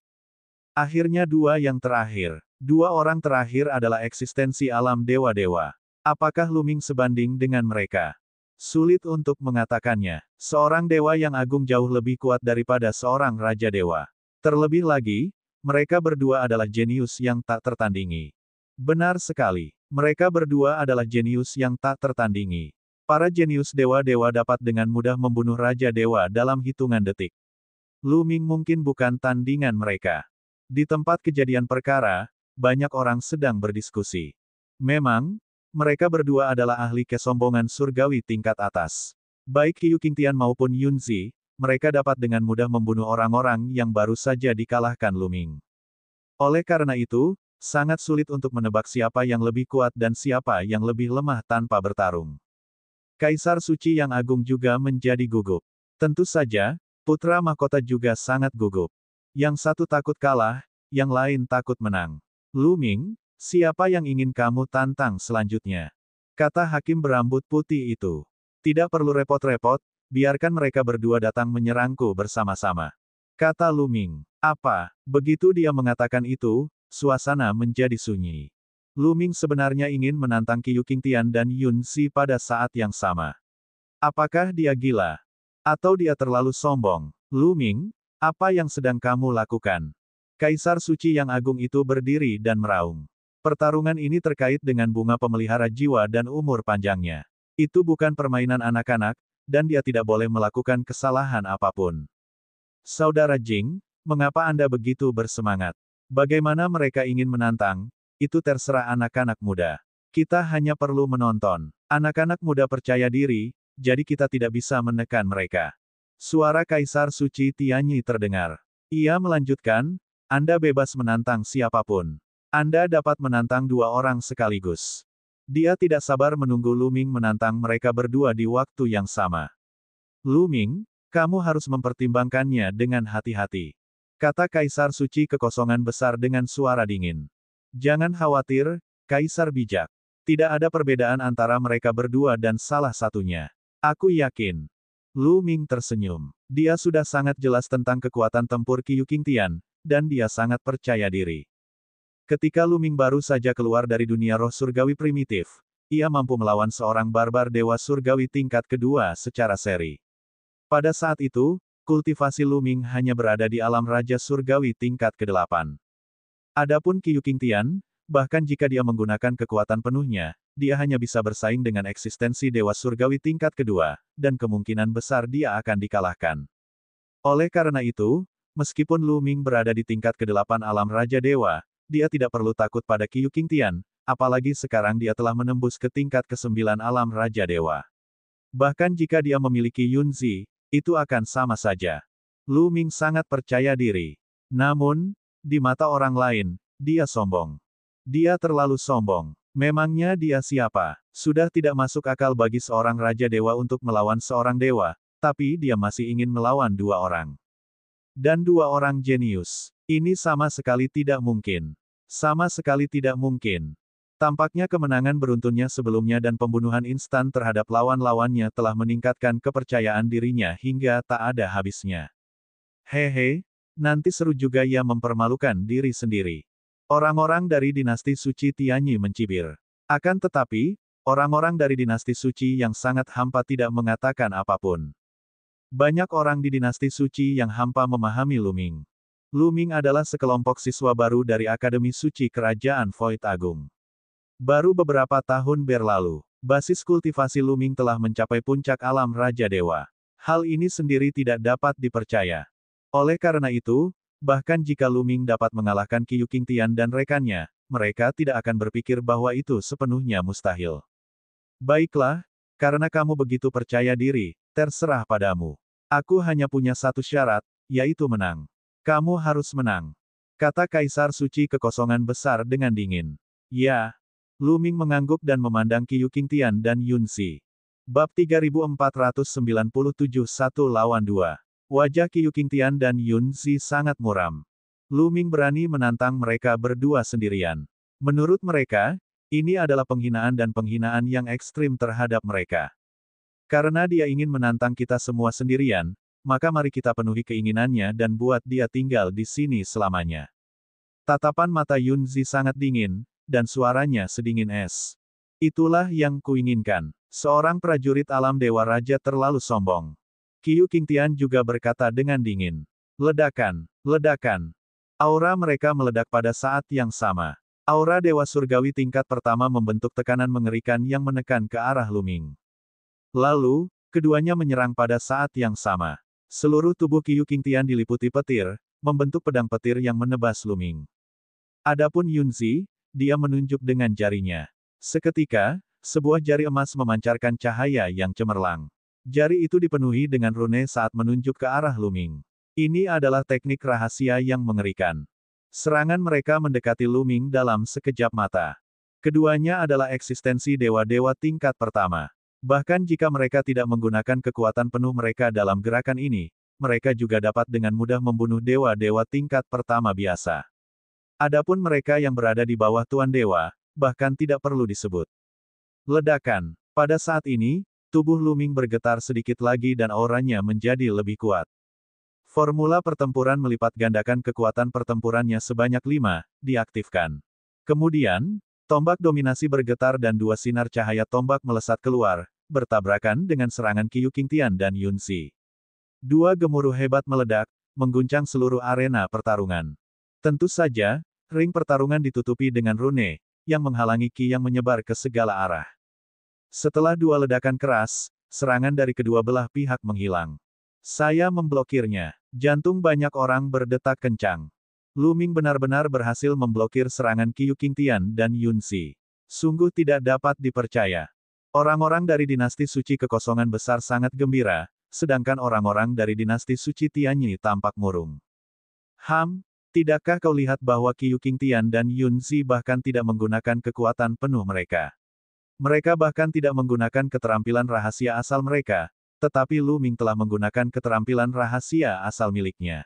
Akhirnya dua yang terakhir. Dua orang terakhir adalah eksistensi alam dewa-dewa. Apakah Lu Ming sebanding dengan mereka? Sulit untuk mengatakannya. Seorang dewa yang agung jauh lebih kuat daripada seorang raja dewa. Terlebih lagi, mereka berdua adalah jenius yang tak tertandingi. Benar sekali. Mereka berdua adalah jenius yang tak tertandingi. Para jenius dewa-dewa dapat dengan mudah membunuh raja dewa dalam hitungan detik. Lu Ming mungkin bukan tandingan mereka. Di tempat kejadian perkara, banyak orang sedang berdiskusi. Memang, mereka berdua adalah ahli kesombongan surgawi tingkat atas. Baik Qiu Qingtian maupun Yun Zi, mereka dapat dengan mudah membunuh orang-orang yang baru saja dikalahkan Lu Ming. Oleh karena itu, sangat sulit untuk menebak siapa yang lebih kuat dan siapa yang lebih lemah tanpa bertarung. Kaisar Suci yang agung juga menjadi gugup. Tentu saja, putra mahkota juga sangat gugup. Yang satu takut kalah, yang lain takut menang. Lu Ming, siapa yang ingin kamu tantang selanjutnya? Kata hakim berambut putih itu. Tidak perlu repot-repot, biarkan mereka berdua datang menyerangku bersama-sama. Kata Lu Ming. Apa? Begitu dia mengatakan itu, suasana menjadi sunyi. Lu Ming sebenarnya ingin menantang Qiu Qingtian dan Yun Zi pada saat yang sama. Apakah dia gila? Atau dia terlalu sombong? Lu Ming, apa yang sedang kamu lakukan? Kaisar Suci yang agung itu berdiri dan meraung. Pertarungan ini terkait dengan bunga pemelihara jiwa dan umur panjangnya. Itu bukan permainan anak-anak, dan dia tidak boleh melakukan kesalahan apapun. Saudara Jing, mengapa Anda begitu bersemangat? Bagaimana mereka ingin menantang? Itu terserah anak-anak muda. Kita hanya perlu menonton. Anak-anak muda percaya diri, jadi kita tidak bisa menekan mereka. Suara Kaisar Suci Tianyi terdengar. Ia melanjutkan, Anda bebas menantang siapapun. Anda dapat menantang 2 orang sekaligus. Dia tidak sabar menunggu Lu Ming menantang mereka berdua di waktu yang sama. Lu Ming, kamu harus mempertimbangkannya dengan hati-hati. Kata Kaisar Suci kekosongan besar dengan suara dingin. Jangan khawatir, Kaisar bijak. Tidak ada perbedaan antara mereka berdua dan salah satunya. Aku yakin. Lu Ming tersenyum. Dia sudah sangat jelas tentang kekuatan tempur Qiu Qingtian, dan dia sangat percaya diri. Ketika Lu Ming baru saja keluar dari dunia roh surgawi primitif, ia mampu melawan seorang barbar dewa surgawi tingkat kedua secara seri. Pada saat itu, kultivasi Lu Ming hanya berada di alam raja surgawi tingkat ke-8. Adapun Qiu Qingtian, bahkan jika dia menggunakan kekuatan penuhnya, dia hanya bisa bersaing dengan eksistensi dewa surgawi tingkat kedua, dan kemungkinan besar dia akan dikalahkan. Oleh karena itu, meskipun Lu Ming berada di tingkat ke-8 alam raja dewa, dia tidak perlu takut pada Qiu Qingtian, apalagi sekarang dia telah menembus ke tingkat ke-9 alam raja dewa. Bahkan jika dia memiliki Yun Zi, itu akan sama saja. Lu Ming sangat percaya diri. Namun, di mata orang lain, dia sombong. Dia terlalu sombong. Memangnya dia siapa? Sudah tidak masuk akal bagi seorang raja dewa untuk melawan seorang dewa, tapi dia masih ingin melawan 2 orang. Dan 2 orang jenius. Ini sama sekali tidak mungkin. Sama sekali tidak mungkin. Tampaknya kemenangan beruntunnya sebelumnya dan pembunuhan instan terhadap lawan-lawannya telah meningkatkan kepercayaan dirinya hingga tak ada habisnya. Hehe, nanti seru juga ya mempermalukan diri sendiri. Orang-orang dari dinasti suci Tianyi mencibir. Akan tetapi, orang-orang dari dinasti suci yang sangat hampa tidak mengatakan apapun. Banyak orang di dinasti suci yang hampa memahami Luming. Luming adalah sekelompok siswa baru dari Akademi Suci Kerajaan Void Agung. Baru beberapa tahun berlalu, basis kultivasi Luming telah mencapai puncak alam Raja Dewa. Hal ini sendiri tidak dapat dipercaya. Oleh karena itu, bahkan jika Luming dapat mengalahkan Qiu Qingtian dan rekannya, mereka tidak akan berpikir bahwa itu sepenuhnya mustahil. Baiklah, karena kamu begitu percaya diri, terserah padamu. Aku hanya punya satu syarat, yaitu menang. Kamu harus menang. Kata Kaisar Suci Kekosongan Besar dengan dingin. Ya. Luming mengangguk dan memandang Qiu Qingtian dan Yunzi. Bab 3497 1 lawan 2. Wajah Qiu Qingtian dan Yunzi sangat muram. Luming berani menantang mereka berdua sendirian. Menurut mereka, ini adalah penghinaan dan penghinaan yang ekstrim terhadap mereka. Karena dia ingin menantang kita semua sendirian, maka mari kita penuhi keinginannya dan buat dia tinggal di sini selamanya. Tatapan mata Yunzi sangat dingin, dan suaranya sedingin es. Itulah yang kuinginkan. Seorang prajurit alam Dewa Raja terlalu sombong. Qiu Qingtian juga berkata dengan dingin. Ledakan, ledakan. Aura mereka meledak pada saat yang sama. Aura Dewa Surgawi tingkat pertama membentuk tekanan mengerikan yang menekan ke arah Luming. Lalu, keduanya menyerang pada saat yang sama. Seluruh tubuh Qiu Qingtian diliputi petir, membentuk pedang petir yang menebas Luming. Adapun Yunzi, dia menunjuk dengan jarinya. Seketika, sebuah jari emas memancarkan cahaya yang cemerlang. Jari itu dipenuhi dengan rune saat menunjuk ke arah Luming. Ini adalah teknik rahasia yang mengerikan. Serangan mereka mendekati Luming dalam sekejap mata. Keduanya adalah eksistensi dewa-dewa tingkat pertama. Bahkan jika mereka tidak menggunakan kekuatan penuh mereka dalam gerakan ini, mereka juga dapat dengan mudah membunuh dewa-dewa tingkat pertama biasa. Adapun mereka yang berada di bawah Tuan Dewa, bahkan tidak perlu disebut. Ledakan. Pada saat ini, tubuh Luming bergetar sedikit lagi dan auranya menjadi lebih kuat. Formula pertempuran melipat gandakan kekuatan pertempurannya sebanyak 5, diaktifkan. Kemudian, tombak dominasi bergetar dan dua sinar cahaya tombak melesat keluar, bertabrakan dengan serangan Qiu Qingtian dan Yunzi. Dua gemuruh hebat meledak, mengguncang seluruh arena pertarungan. Tentu saja, ring pertarungan ditutupi dengan rune, yang menghalangi Qi yang menyebar ke segala arah. Setelah dua ledakan keras, serangan dari kedua belah pihak menghilang. Saya memblokirnya. Jantung banyak orang berdetak kencang. Luming benar-benar berhasil memblokir serangan Qiu Qingtian dan Yunzi. Sungguh tidak dapat dipercaya. Orang-orang dari dinasti suci kekosongan besar sangat gembira, sedangkan orang-orang dari dinasti suci Tianyi tampak murung. Tidakkah kau lihat bahwa Qiu Qingtian dan Yunzi bahkan tidak menggunakan kekuatan penuh mereka? Mereka bahkan tidak menggunakan keterampilan rahasia asal mereka, tetapi Luming telah menggunakan keterampilan rahasia asal miliknya.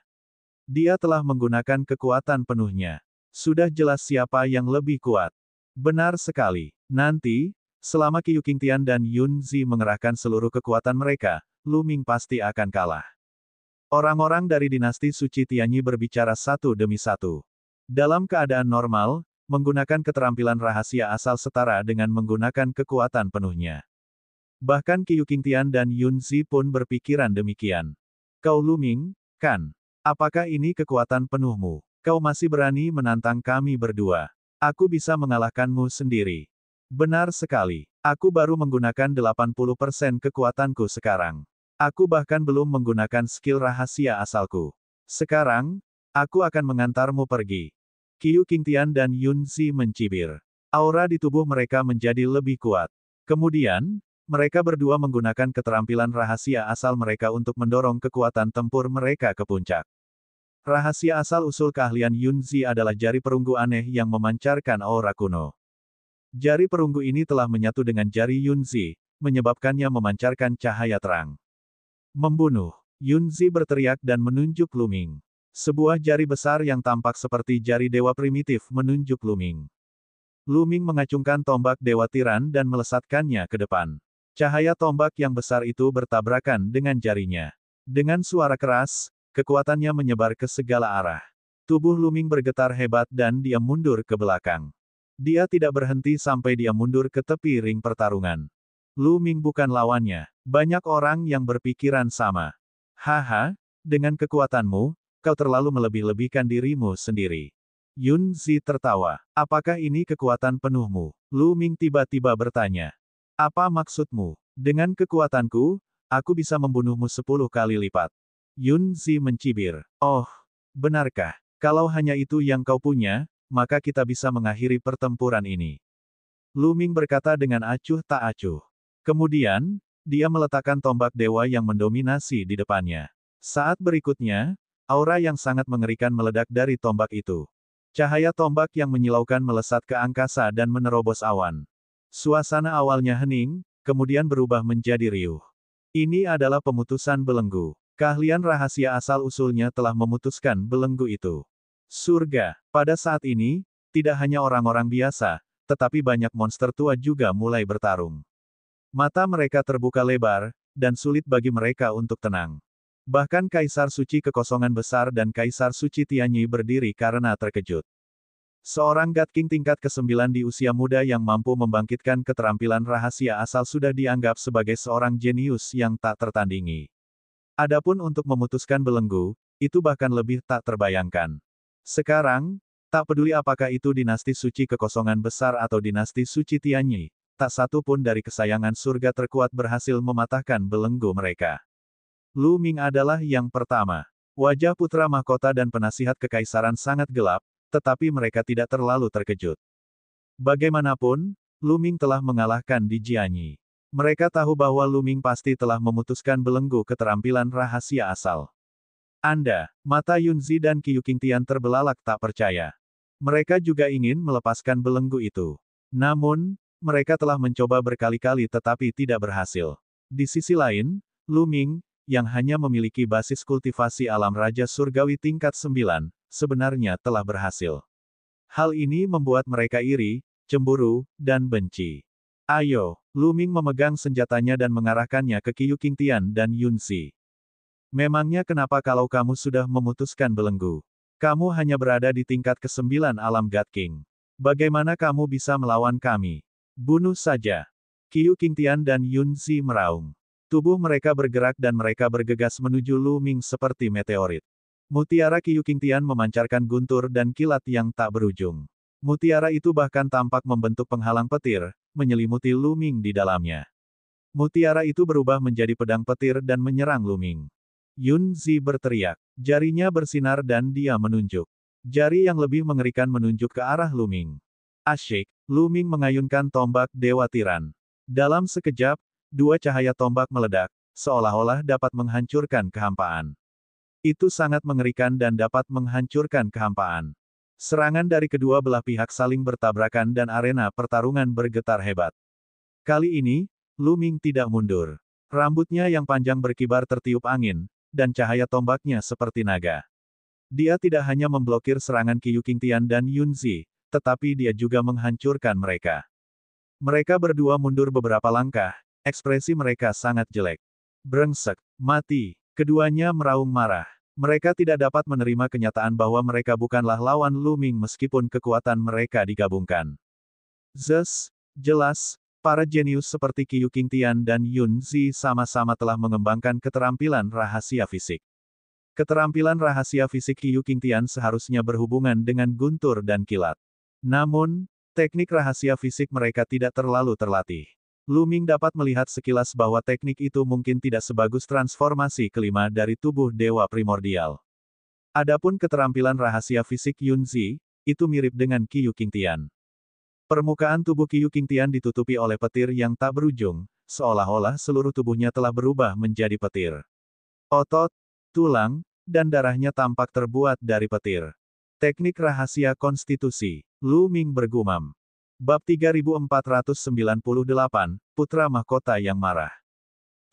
Dia telah menggunakan kekuatan penuhnya. Sudah jelas siapa yang lebih kuat. Benar sekali. Nanti, selama Qiu Qingtian dan Yunzi mengerahkan seluruh kekuatan mereka, Luming pasti akan kalah. Orang-orang dari dinasti suci Tianyi berbicara satu demi satu. Dalam keadaan normal, menggunakan keterampilan rahasia asal setara dengan menggunakan kekuatan penuhnya. Bahkan Qiu Qingtian dan Yunzi pun berpikiran demikian. Kau Luming, kan? Apakah ini kekuatan penuhmu? Kau masih berani menantang kami berdua. Aku bisa mengalahkanmu sendiri. Benar sekali. Aku baru menggunakan 80% kekuatanku sekarang. Aku bahkan belum menggunakan skill rahasia asalku. Sekarang, aku akan mengantarmu pergi. Qiu Qingtian dan Yunzi mencibir. Aura di tubuh mereka menjadi lebih kuat. Kemudian, mereka berdua menggunakan keterampilan rahasia asal mereka untuk mendorong kekuatan tempur mereka ke puncak. Rahasia asal-usul keahlian Yunzi adalah jari perunggu aneh yang memancarkan aura kuno. Jari perunggu ini telah menyatu dengan jari Yunzi, menyebabkannya memancarkan cahaya terang. Membunuh. Yunzi berteriak dan menunjuk Luming. Sebuah jari besar yang tampak seperti jari dewa primitif menunjuk Luming. Lu Ming mengacungkan tombak Dewa Tiran dan melesatkannya ke depan. Cahaya tombak yang besar itu bertabrakan dengan jarinya. Dengan suara keras, kekuatannya menyebar ke segala arah. Tubuh Lu Ming bergetar hebat dan dia mundur ke belakang. Dia tidak berhenti sampai dia mundur ke tepi ring pertarungan. Lu Ming bukan lawannya. Banyak orang yang berpikiran sama. Haha, dengan kekuatanmu, kau terlalu melebih-lebihkan dirimu sendiri. Yun Zi tertawa. Apakah ini kekuatan penuhmu? Lu Ming tiba-tiba bertanya. Apa maksudmu? Dengan kekuatanku, aku bisa membunuhmu 10 kali lipat. Yun Zi mencibir. Oh, benarkah? Kalau hanya itu yang kau punya, maka kita bisa mengakhiri pertempuran ini. Lu Ming berkata dengan acuh tak acuh. Kemudian, dia meletakkan tombak dewa yang mendominasi di depannya. Saat berikutnya, aura yang sangat mengerikan meledak dari tombak itu. Cahaya tombak yang menyilaukan melesat ke angkasa dan menerobos awan. Suasana awalnya hening, kemudian berubah menjadi riuh. Ini adalah pemutusan belenggu. Keahlian rahasia asal-usulnya telah memutuskan belenggu itu. Surga. Pada saat ini, tidak hanya orang-orang biasa, tetapi banyak monster tua juga mulai bertarung. Mata mereka terbuka lebar, dan sulit bagi mereka untuk tenang. Bahkan Kaisar Suci Kekosongan Besar dan Kaisar Suci Tianyi berdiri karena terkejut. Seorang God King tingkat ke-9 di usia muda yang mampu membangkitkan keterampilan rahasia asal sudah dianggap sebagai seorang jenius yang tak tertandingi. Adapun untuk memutuskan belenggu, itu bahkan lebih tak terbayangkan. Sekarang, tak peduli apakah itu dinasti suci kekosongan besar atau dinasti suci Tianyi, tak satu pun dari kesayangan surga terkuat berhasil mematahkan belenggu mereka. Lu Ming adalah yang pertama. Wajah putra mahkota dan penasihat kekaisaran sangat gelap, tetapi mereka tidak terlalu terkejut. Bagaimanapun, Lu Ming telah mengalahkan Di Jianyi. Mereka tahu bahwa Lu Ming pasti telah memutuskan belenggu keterampilan rahasia asal. Mata Yun Zi dan Qiu Qingtian terbelalak tak percaya. Mereka juga ingin melepaskan belenggu itu. Namun, mereka telah mencoba berkali-kali tetapi tidak berhasil. Di sisi lain, Lu Ming, yang hanya memiliki basis kultivasi alam Raja Surgawi tingkat 9, sebenarnya telah berhasil. Hal ini membuat mereka iri, cemburu, dan benci. Ayo, Lu Ming memegang senjatanya dan mengarahkannya ke Qiu Qingtian dan Yun Zi. Memangnya kenapa kalau kamu sudah memutuskan belenggu? Kamu hanya berada di tingkat ke-9 alam God King. Bagaimana kamu bisa melawan kami? Bunuh saja. Qiu Qingtian dan Yun Zi meraung. Tubuh mereka bergerak dan mereka bergegas menuju Lu Ming seperti meteorit. Mutiara Qiu Qingtian memancarkan guntur dan kilat yang tak berujung. Mutiara itu bahkan tampak membentuk penghalang petir, menyelimuti Lu Ming di dalamnya. Mutiara itu berubah menjadi pedang petir dan menyerang Lu Ming. Yun Zi berteriak. Jarinya bersinar dan dia menunjuk. Jari yang lebih mengerikan menunjuk ke arah Lu Ming. Asyik, Lu Ming mengayunkan tombak Dewa Tiran. Dalam sekejap, dua cahaya tombak meledak, seolah-olah dapat menghancurkan kehampaan. Itu sangat mengerikan dan dapat menghancurkan kehampaan. Serangan dari kedua belah pihak saling bertabrakan dan arena pertarungan bergetar hebat. Kali ini, Lu Ming tidak mundur. Rambutnya yang panjang berkibar tertiup angin, dan cahaya tombaknya seperti naga. Dia tidak hanya memblokir serangan Qiu Qingtian dan Yun Zi, tetapi dia juga menghancurkan mereka. Mereka berdua mundur beberapa langkah, ekspresi mereka sangat jelek. Brengsek, mati. Keduanya meraung marah. Mereka tidak dapat menerima kenyataan bahwa mereka bukanlah lawan Lu Ming meskipun kekuatan mereka digabungkan. Jelas, para jenius seperti Qiu Qingtian dan Yun Zi sama-sama telah mengembangkan keterampilan rahasia fisik. Keterampilan rahasia fisik Qiu Qingtian seharusnya berhubungan dengan guntur dan kilat. Namun, teknik rahasia fisik mereka tidak terlalu terlatih. Lu Ming dapat melihat sekilas bahwa teknik itu mungkin tidak sebagus transformasi kelima dari tubuh dewa primordial. Adapun keterampilan rahasia fisik Yun Zi, itu mirip dengan Qiu Qingtian. Permukaan tubuh Qiu Qingtian ditutupi oleh petir yang tak berujung, seolah-olah seluruh tubuhnya telah berubah menjadi petir. Otot, tulang, dan darahnya tampak terbuat dari petir. Teknik rahasia konstitusi. Lu Ming bergumam. Bab 3498, Putra Mahkota yang Marah.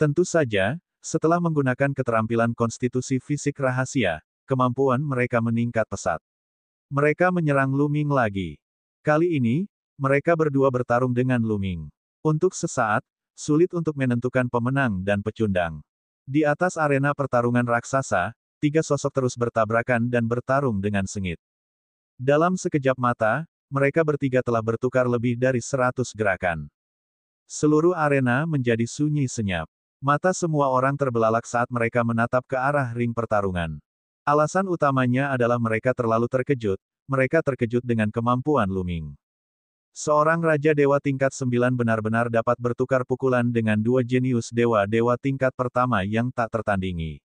Tentu saja, setelah menggunakan keterampilan konstitusi fisik rahasia, kemampuan mereka meningkat pesat. Mereka menyerang Lu Ming lagi. Kali ini, mereka berdua bertarung dengan Lu Ming. Untuk sesaat, sulit untuk menentukan pemenang dan pecundang. Di atas arena pertarungan raksasa, tiga sosok terus bertabrakan dan bertarung dengan sengit. Dalam sekejap mata, mereka bertiga telah bertukar lebih dari 100 gerakan. Seluruh arena menjadi sunyi senyap. Mata semua orang terbelalak saat mereka menatap ke arah ring pertarungan. Alasan utamanya adalah mereka terlalu terkejut, mereka terkejut dengan kemampuan Lu Ming. Seorang Raja Dewa tingkat 9 benar-benar dapat bertukar pukulan dengan dua jenius dewa-dewa tingkat pertama yang tak tertandingi.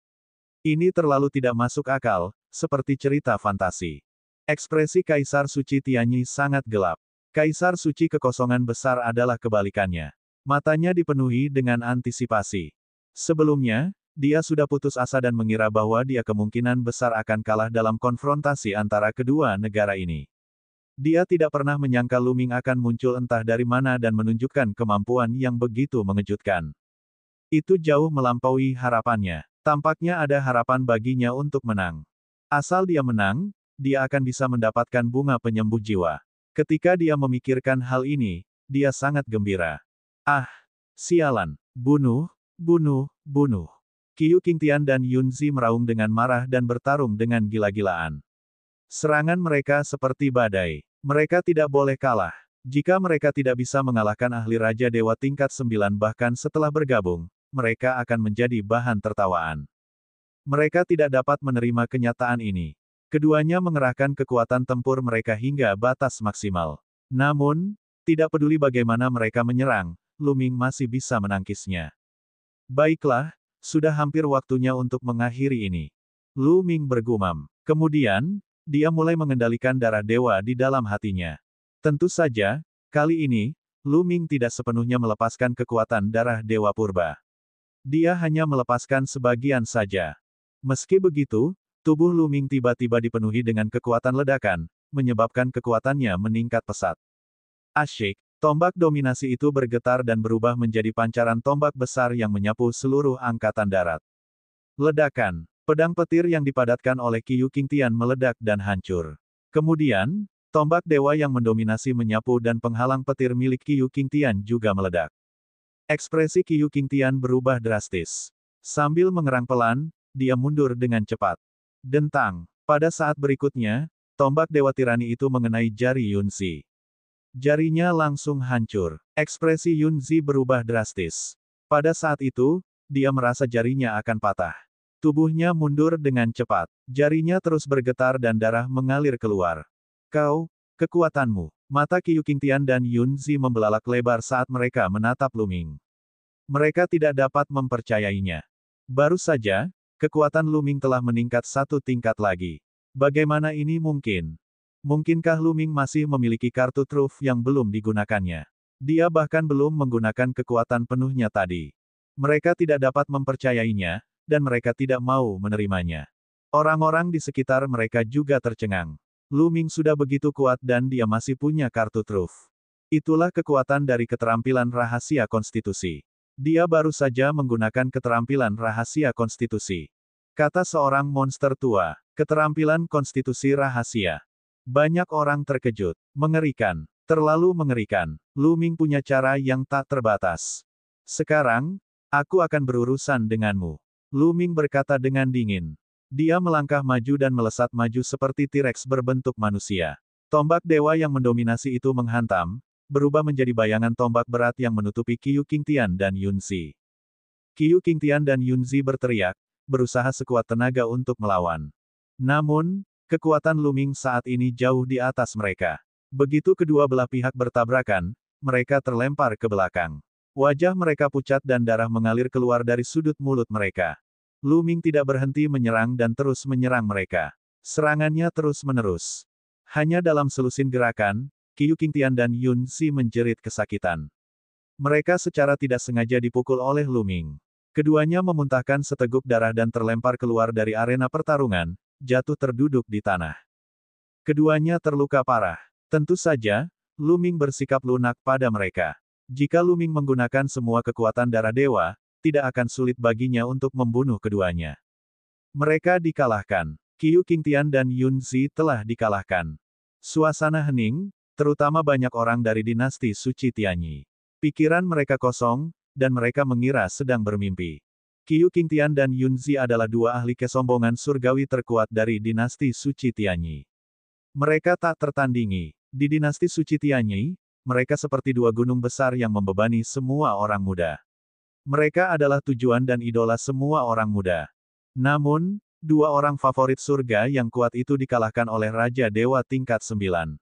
Ini terlalu tidak masuk akal, seperti cerita fantasi. Ekspresi Kaisar Suci Tianyi sangat gelap. Kaisar Suci Kekosongan Besar adalah kebalikannya. Matanya dipenuhi dengan antisipasi. Sebelumnya, dia sudah putus asa dan mengira bahwa dia kemungkinan besar akan kalah dalam konfrontasi antara kedua negara ini. Dia tidak pernah menyangka Lu Ming akan muncul entah dari mana dan menunjukkan kemampuan yang begitu mengejutkan. Itu jauh melampaui harapannya. Tampaknya ada harapan baginya untuk menang. Asal dia menang, dia akan bisa mendapatkan bunga penyembuh jiwa. Ketika dia memikirkan hal ini, dia sangat gembira. Ah, sialan. Bunuh, bunuh, bunuh. Qiu Qingtian dan Yun Zi meraung dengan marah dan bertarung dengan gila-gilaan. Serangan mereka seperti badai. Mereka tidak boleh kalah. Jika mereka tidak bisa mengalahkan ahli Raja Dewa tingkat 9 bahkan setelah bergabung, mereka akan menjadi bahan tertawaan. Mereka tidak dapat menerima kenyataan ini. Keduanya mengerahkan kekuatan tempur mereka hingga batas maksimal. Namun, tidak peduli bagaimana mereka menyerang, Lu Ming masih bisa menangkisnya. Baiklah, sudah hampir waktunya untuk mengakhiri ini. Lu Ming bergumam. Kemudian, dia mulai mengendalikan darah dewa di dalam hatinya. Tentu saja, kali ini, Lu Ming tidak sepenuhnya melepaskan kekuatan darah dewa purba. Dia hanya melepaskan sebagian saja. Meski begitu, tubuh Lu Ming tiba-tiba dipenuhi dengan kekuatan ledakan, menyebabkan kekuatannya meningkat pesat. Asyik. Tombak dominasi itu bergetar dan berubah menjadi pancaran tombak besar yang menyapu seluruh angkatan darat. Ledakan. Pedang petir yang dipadatkan oleh Qiu Qingtian meledak dan hancur. Kemudian, tombak dewa yang mendominasi menyapu dan penghalang petir milik Qiu Qingtian juga meledak. Ekspresi Qiu Qingtian berubah drastis. Sambil mengerang pelan, dia mundur dengan cepat. Dentang. Pada saat berikutnya, tombak dewa tirani itu mengenai jari Yun Zi. Jarinya langsung hancur. Ekspresi Yun Zi berubah drastis. Pada saat itu, dia merasa jarinya akan patah. Tubuhnya mundur dengan cepat. Jarinya terus bergetar dan darah mengalir keluar. Kekuatanmu. Mata Qiu Qingtian dan Yun Zi membelalak lebar saat mereka menatap Lu Ming. Mereka tidak dapat mempercayainya. Baru saja, kekuatan Lu Ming telah meningkat satu tingkat lagi. Bagaimana ini mungkin? Mungkinkah Lu Ming masih memiliki kartu truf yang belum digunakannya? Dia bahkan belum menggunakan kekuatan penuhnya tadi. Mereka tidak dapat mempercayainya, dan mereka tidak mau menerimanya. Orang-orang di sekitar mereka juga tercengang. Lu Ming sudah begitu kuat dan dia masih punya kartu truf. Itulah kekuatan dari keterampilan rahasia konstitusi. Dia baru saja menggunakan keterampilan rahasia konstitusi. Kata seorang monster tua, keterampilan konstitusi rahasia. Banyak orang terkejut. Mengerikan. Terlalu mengerikan. Lu Ming punya cara yang tak terbatas. Sekarang, aku akan berurusan denganmu. Lu Ming berkata dengan dingin. Dia melangkah maju dan melesat maju seperti T-Rex berbentuk manusia. Tombak dewa yang mendominasi itu menghantam, berubah menjadi bayangan tombak berat yang menutupi Qiu Qingtian dan Yun Zi. Qiu Qingtian dan Yun Zi berteriak, berusaha sekuat tenaga untuk melawan. Namun, kekuatan Lu Ming saat ini jauh di atas mereka. Begitu kedua belah pihak bertabrakan, mereka terlempar ke belakang. Wajah mereka pucat dan darah mengalir keluar dari sudut mulut mereka. Lu Ming tidak berhenti menyerang dan terus menyerang mereka. Serangannya terus-menerus. Hanya dalam selusin gerakan, Qiu Qingtian dan Yun Zi menjerit kesakitan. Mereka secara tidak sengaja dipukul oleh Lu Ming. Keduanya memuntahkan seteguk darah dan terlempar keluar dari arena pertarungan, jatuh terduduk di tanah. Keduanya terluka parah. Tentu saja, Lu Ming bersikap lunak pada mereka. Jika Lu Ming menggunakan semua kekuatan darah dewa, tidak akan sulit baginya untuk membunuh keduanya. Mereka dikalahkan. Qiu Qingtian dan Yun Zi telah dikalahkan. Suasana hening, Terutama banyak orang dari dinasti suci Tianyi. Pikiran mereka kosong, dan mereka mengira sedang bermimpi. Qiu Qingtian dan Yunzi adalah dua ahli kesombongan surgawi terkuat dari dinasti suci Tianyi. Mereka tak tertandingi. Di dinasti suci Tianyi, mereka seperti dua gunung besar yang membebani semua orang muda. Mereka adalah tujuan dan idola semua orang muda. Namun, dua orang favorit surga yang kuat itu dikalahkan oleh Raja Dewa tingkat 9.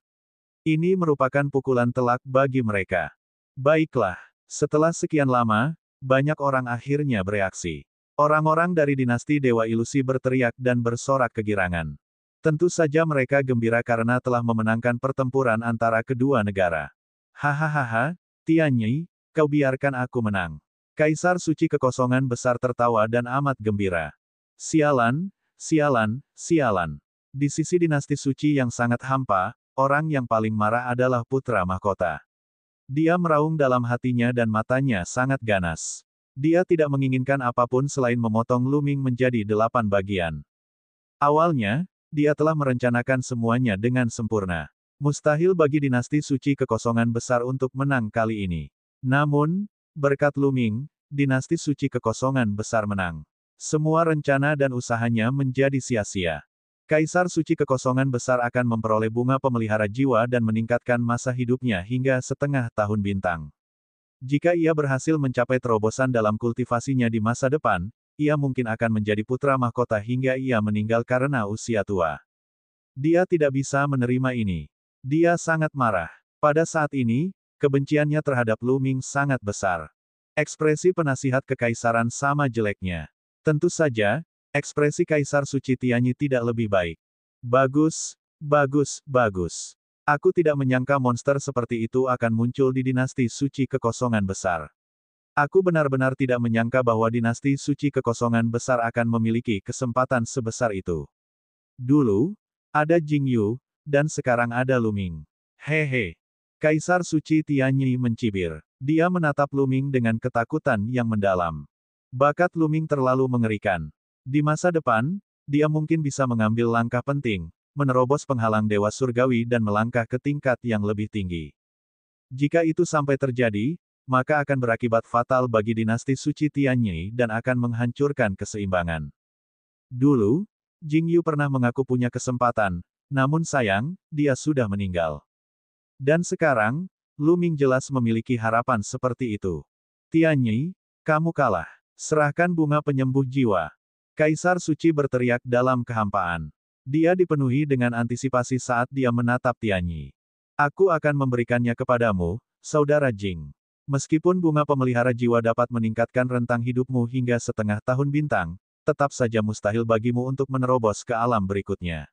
Ini merupakan pukulan telak bagi mereka. Baiklah, setelah sekian lama, banyak orang akhirnya bereaksi. Orang-orang dari dinasti Dewa Ilusi berteriak dan bersorak kegirangan. Tentu saja mereka gembira karena telah memenangkan pertempuran antara kedua negara. Hahaha, Tianyi, kau biarkan aku menang. Kaisar suci kekosongan besar tertawa dan amat gembira. Sialan, sialan, sialan. Di sisi dinasti suci yang sangat hampa, orang yang paling marah adalah putra mahkota. Dia meraung dalam hatinya dan matanya sangat ganas. Dia tidak menginginkan apapun selain memotong Luming menjadi 8 bagian. Awalnya, dia telah merencanakan semuanya dengan sempurna. Mustahil bagi dinasti suci kekosongan besar untuk menang kali ini. Namun, berkat Luming, dinasti suci kekosongan besar menang. Semua rencana dan usahanya menjadi sia-sia. Kaisar suci kekosongan besar akan memperoleh bunga pemelihara jiwa dan meningkatkan masa hidupnya hingga setengah tahun bintang. Jika ia berhasil mencapai terobosan dalam kultivasinya di masa depan, ia mungkin akan menjadi putra mahkota hingga ia meninggal karena usia tua. Dia tidak bisa menerima ini. Dia sangat marah. Pada saat ini, kebenciannya terhadap Luming sangat besar. Ekspresi penasihat kekaisaran sama jeleknya. Tentu saja, ekspresi Kaisar Suci Tianyi tidak lebih baik. Bagus, bagus, bagus. Aku tidak menyangka monster seperti itu akan muncul di dinasti suci kekosongan besar. Aku benar-benar tidak menyangka bahwa dinasti suci kekosongan besar akan memiliki kesempatan sebesar itu. Dulu, ada Jingyu, dan sekarang ada Luming. Hehe. Kaisar suci Tianyi mencibir. Dia menatap Luming dengan ketakutan yang mendalam. Bakat Luming terlalu mengerikan. Di masa depan, dia mungkin bisa mengambil langkah penting, menerobos penghalang dewa surgawi dan melangkah ke tingkat yang lebih tinggi. Jika itu sampai terjadi, maka akan berakibat fatal bagi dinasti suci Tianyi dan akan menghancurkan keseimbangan. Dulu, Jingyu pernah mengaku punya kesempatan, namun sayang, dia sudah meninggal. Dan sekarang, Luming jelas memiliki harapan seperti itu. Tianyi, kamu kalah. Serahkan bunga penyembuh jiwa. Kaisar suci berteriak dalam kehampaan. Dia dipenuhi dengan antisipasi saat dia menatap Tianyi. Aku akan memberikannya kepadamu, Saudara Jing. Meskipun bunga pemelihara jiwa dapat meningkatkan rentang hidupmu hingga setengah tahun bintang, tetap saja mustahil bagimu untuk menerobos ke alam berikutnya.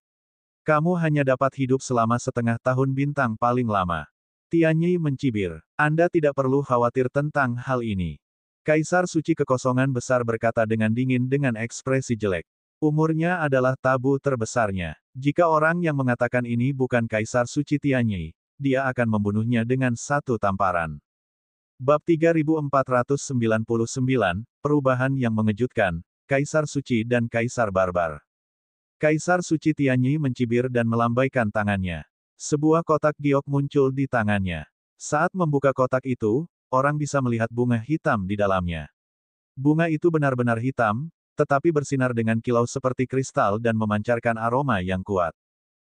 Kamu hanya dapat hidup selama setengah tahun bintang paling lama. Tianyi mencibir. Anda tidak perlu khawatir tentang hal ini. Kaisar suci kekosongan besar berkata dengan dingin dengan ekspresi jelek. Umurnya adalah tabu terbesarnya. Jika orang yang mengatakan ini bukan Kaisar suci Tianyi, dia akan membunuhnya dengan satu tamparan. Bab 3499, Perubahan yang mengejutkan, Kaisar Suci dan Kaisar Barbar. Kaisar Suci Tianyi mencibir dan melambaikan tangannya. Sebuah kotak giok muncul di tangannya. Saat membuka kotak itu, orang bisa melihat bunga hitam di dalamnya. Bunga itu benar-benar hitam, tetapi bersinar dengan kilau seperti kristal dan memancarkan aroma yang kuat.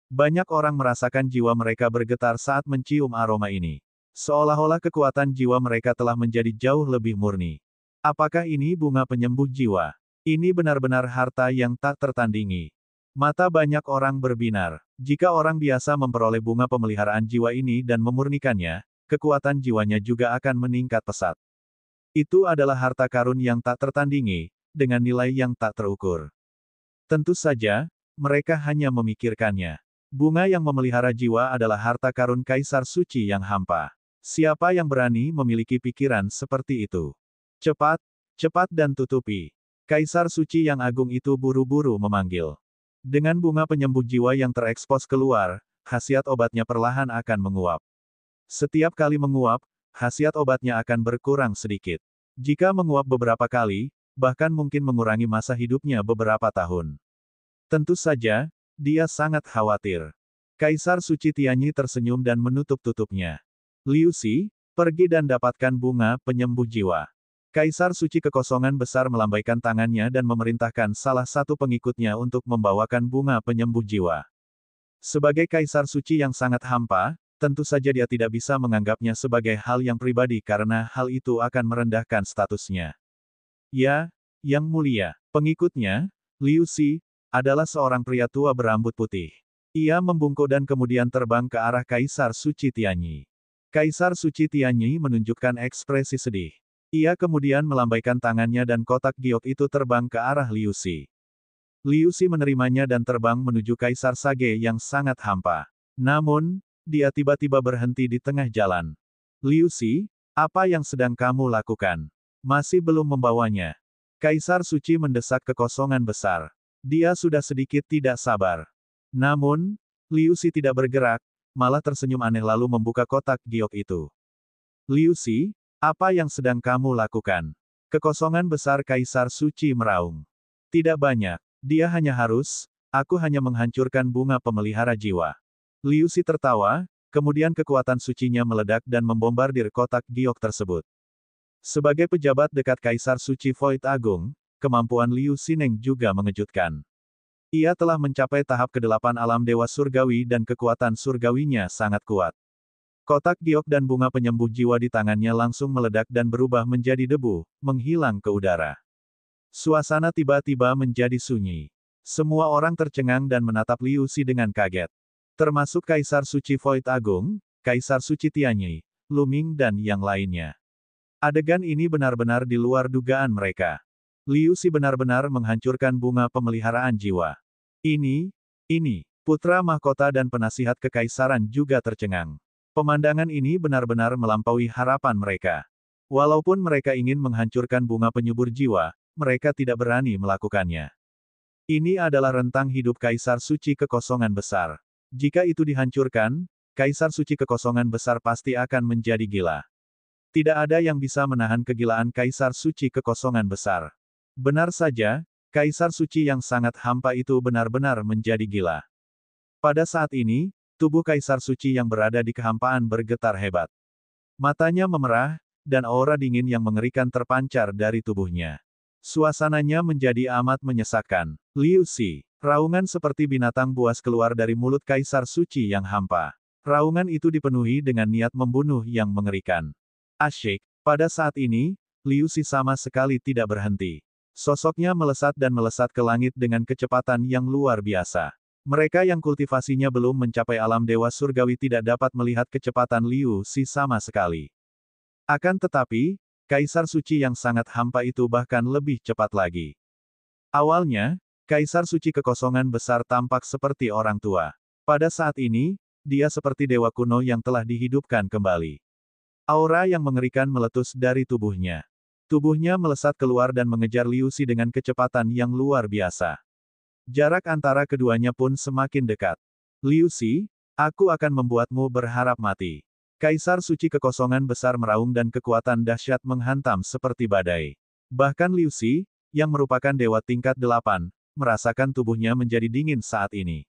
Banyak orang merasakan jiwa mereka bergetar saat mencium aroma ini. Seolah-olah kekuatan jiwa mereka telah menjadi jauh lebih murni. Apakah ini bunga penyembuh jiwa? Ini benar-benar harta yang tak tertandingi. Mata banyak orang berbinar. Jika orang biasa memperoleh bunga pemeliharaan jiwa ini dan memurnikannya, kekuatan jiwanya juga akan meningkat pesat. Itu adalah harta karun yang tak tertandingi, dengan nilai yang tak terukur. Tentu saja, mereka hanya memikirkannya. Bunga yang memelihara jiwa adalah harta karun Kaisar Suci yang hampa. Siapa yang berani memiliki pikiran seperti itu? Cepat, cepat dan tutupi. Kaisar Suci yang agung itu buru-buru memanggil. Dengan bunga penyembuh jiwa yang terekspos keluar, khasiat obatnya perlahan akan menguap. Setiap kali menguap, khasiat obatnya akan berkurang sedikit. Jika menguap beberapa kali, bahkan mungkin mengurangi masa hidupnya beberapa tahun. Tentu saja, dia sangat khawatir. Kaisar Suci Tianyi tersenyum dan menutup-tutupnya. Liu Xi, pergi dan dapatkan bunga penyembuh jiwa. Kaisar Suci Kekosongan Besar melambaikan tangannya dan memerintahkan salah satu pengikutnya untuk membawakan bunga penyembuh jiwa. Sebagai Kaisar Suci yang sangat hampa, tentu saja dia tidak bisa menganggapnya sebagai hal yang pribadi karena hal itu akan merendahkan statusnya. Ya, Yang Mulia, pengikutnya, Liu Xi, adalah seorang pria tua berambut putih. Ia membungkuk dan kemudian terbang ke arah Kaisar Suci Tianyi. Kaisar Suci Tianyi menunjukkan ekspresi sedih. Ia kemudian melambaikan tangannya dan kotak giok itu terbang ke arah Liu Xi. Liu Xi menerimanya dan terbang menuju Kaisar Sage yang sangat hampa. Namun, dia tiba-tiba berhenti di tengah jalan. Liu Xi, apa yang sedang kamu lakukan? Masih belum membawanya. Kaisar Suci mendesak kekosongan besar. Dia sudah sedikit tidak sabar. Namun, Liu Xi tidak bergerak, malah tersenyum aneh lalu membuka kotak giok itu. Liu Xi, apa yang sedang kamu lakukan? Kekosongan besar Kaisar Suci meraung. Tidak banyak, dia hanya aku hanya menghancurkan bunga pemelihara jiwa. Liu Xi tertawa, kemudian kekuatan sucinya meledak dan membombardir kotak giok tersebut. Sebagai pejabat dekat Kaisar Suci Void Agung, kemampuan Liu Xineng juga mengejutkan. Ia telah mencapai tahap ke-8 alam dewa surgawi dan kekuatan surgawinya sangat kuat. Kotak giok dan bunga penyembuh jiwa di tangannya langsung meledak dan berubah menjadi debu, menghilang ke udara. Suasana tiba-tiba menjadi sunyi. Semua orang tercengang dan menatap Liu Xi dengan kaget. Termasuk Kaisar Suci Void Agung, Kaisar Suci Tianyi, Lu Ming dan yang lainnya. Adegan ini benar-benar di luar dugaan mereka. Liu Xi benar-benar menghancurkan bunga pemeliharaan jiwa. Ini, putra mahkota dan penasihat kekaisaran juga tercengang. Pemandangan ini benar-benar melampaui harapan mereka. Walaupun mereka ingin menghancurkan bunga penyubur jiwa, mereka tidak berani melakukannya. Ini adalah rentang hidup Kaisar Suci Kekosongan Besar. Jika itu dihancurkan, Kaisar Suci Kekosongan Besar pasti akan menjadi gila. Tidak ada yang bisa menahan kegilaan Kaisar Suci Kekosongan Besar. Benar saja, Kaisar Suci yang sangat hampa itu benar-benar menjadi gila. Pada saat ini, tubuh Kaisar Suci yang berada di kehampaan bergetar hebat. Matanya memerah, dan aura dingin yang mengerikan terpancar dari tubuhnya. Suasananya menjadi amat menyesakkan. Liu Xi, raungan seperti binatang buas keluar dari mulut Kaisar Suci yang hampa. Raungan itu dipenuhi dengan niat membunuh yang mengerikan. Asyik, pada saat ini, Liu Xi sama sekali tidak berhenti. Sosoknya melesat dan melesat ke langit dengan kecepatan yang luar biasa. Mereka yang kultivasinya belum mencapai alam dewa surgawi tidak dapat melihat kecepatan Liu Xi sama sekali. Akan tetapi, Kaisar Suci yang sangat hampa itu bahkan lebih cepat lagi. Awalnya, Kaisar Suci Kekosongan Besar tampak seperti orang tua. Pada saat ini, dia seperti dewa kuno yang telah dihidupkan kembali. Aura yang mengerikan meletus dari tubuhnya. Tubuhnya melesat keluar dan mengejar Liu Xi dengan kecepatan yang luar biasa. Jarak antara keduanya pun semakin dekat. Liu Xi, aku akan membuatmu berharap mati. Kaisar Suci Kekosongan Besar meraung dan kekuatan dahsyat menghantam seperti badai. Bahkan Liu Xi, yang merupakan dewa tingkat 8, merasakan tubuhnya menjadi dingin saat ini.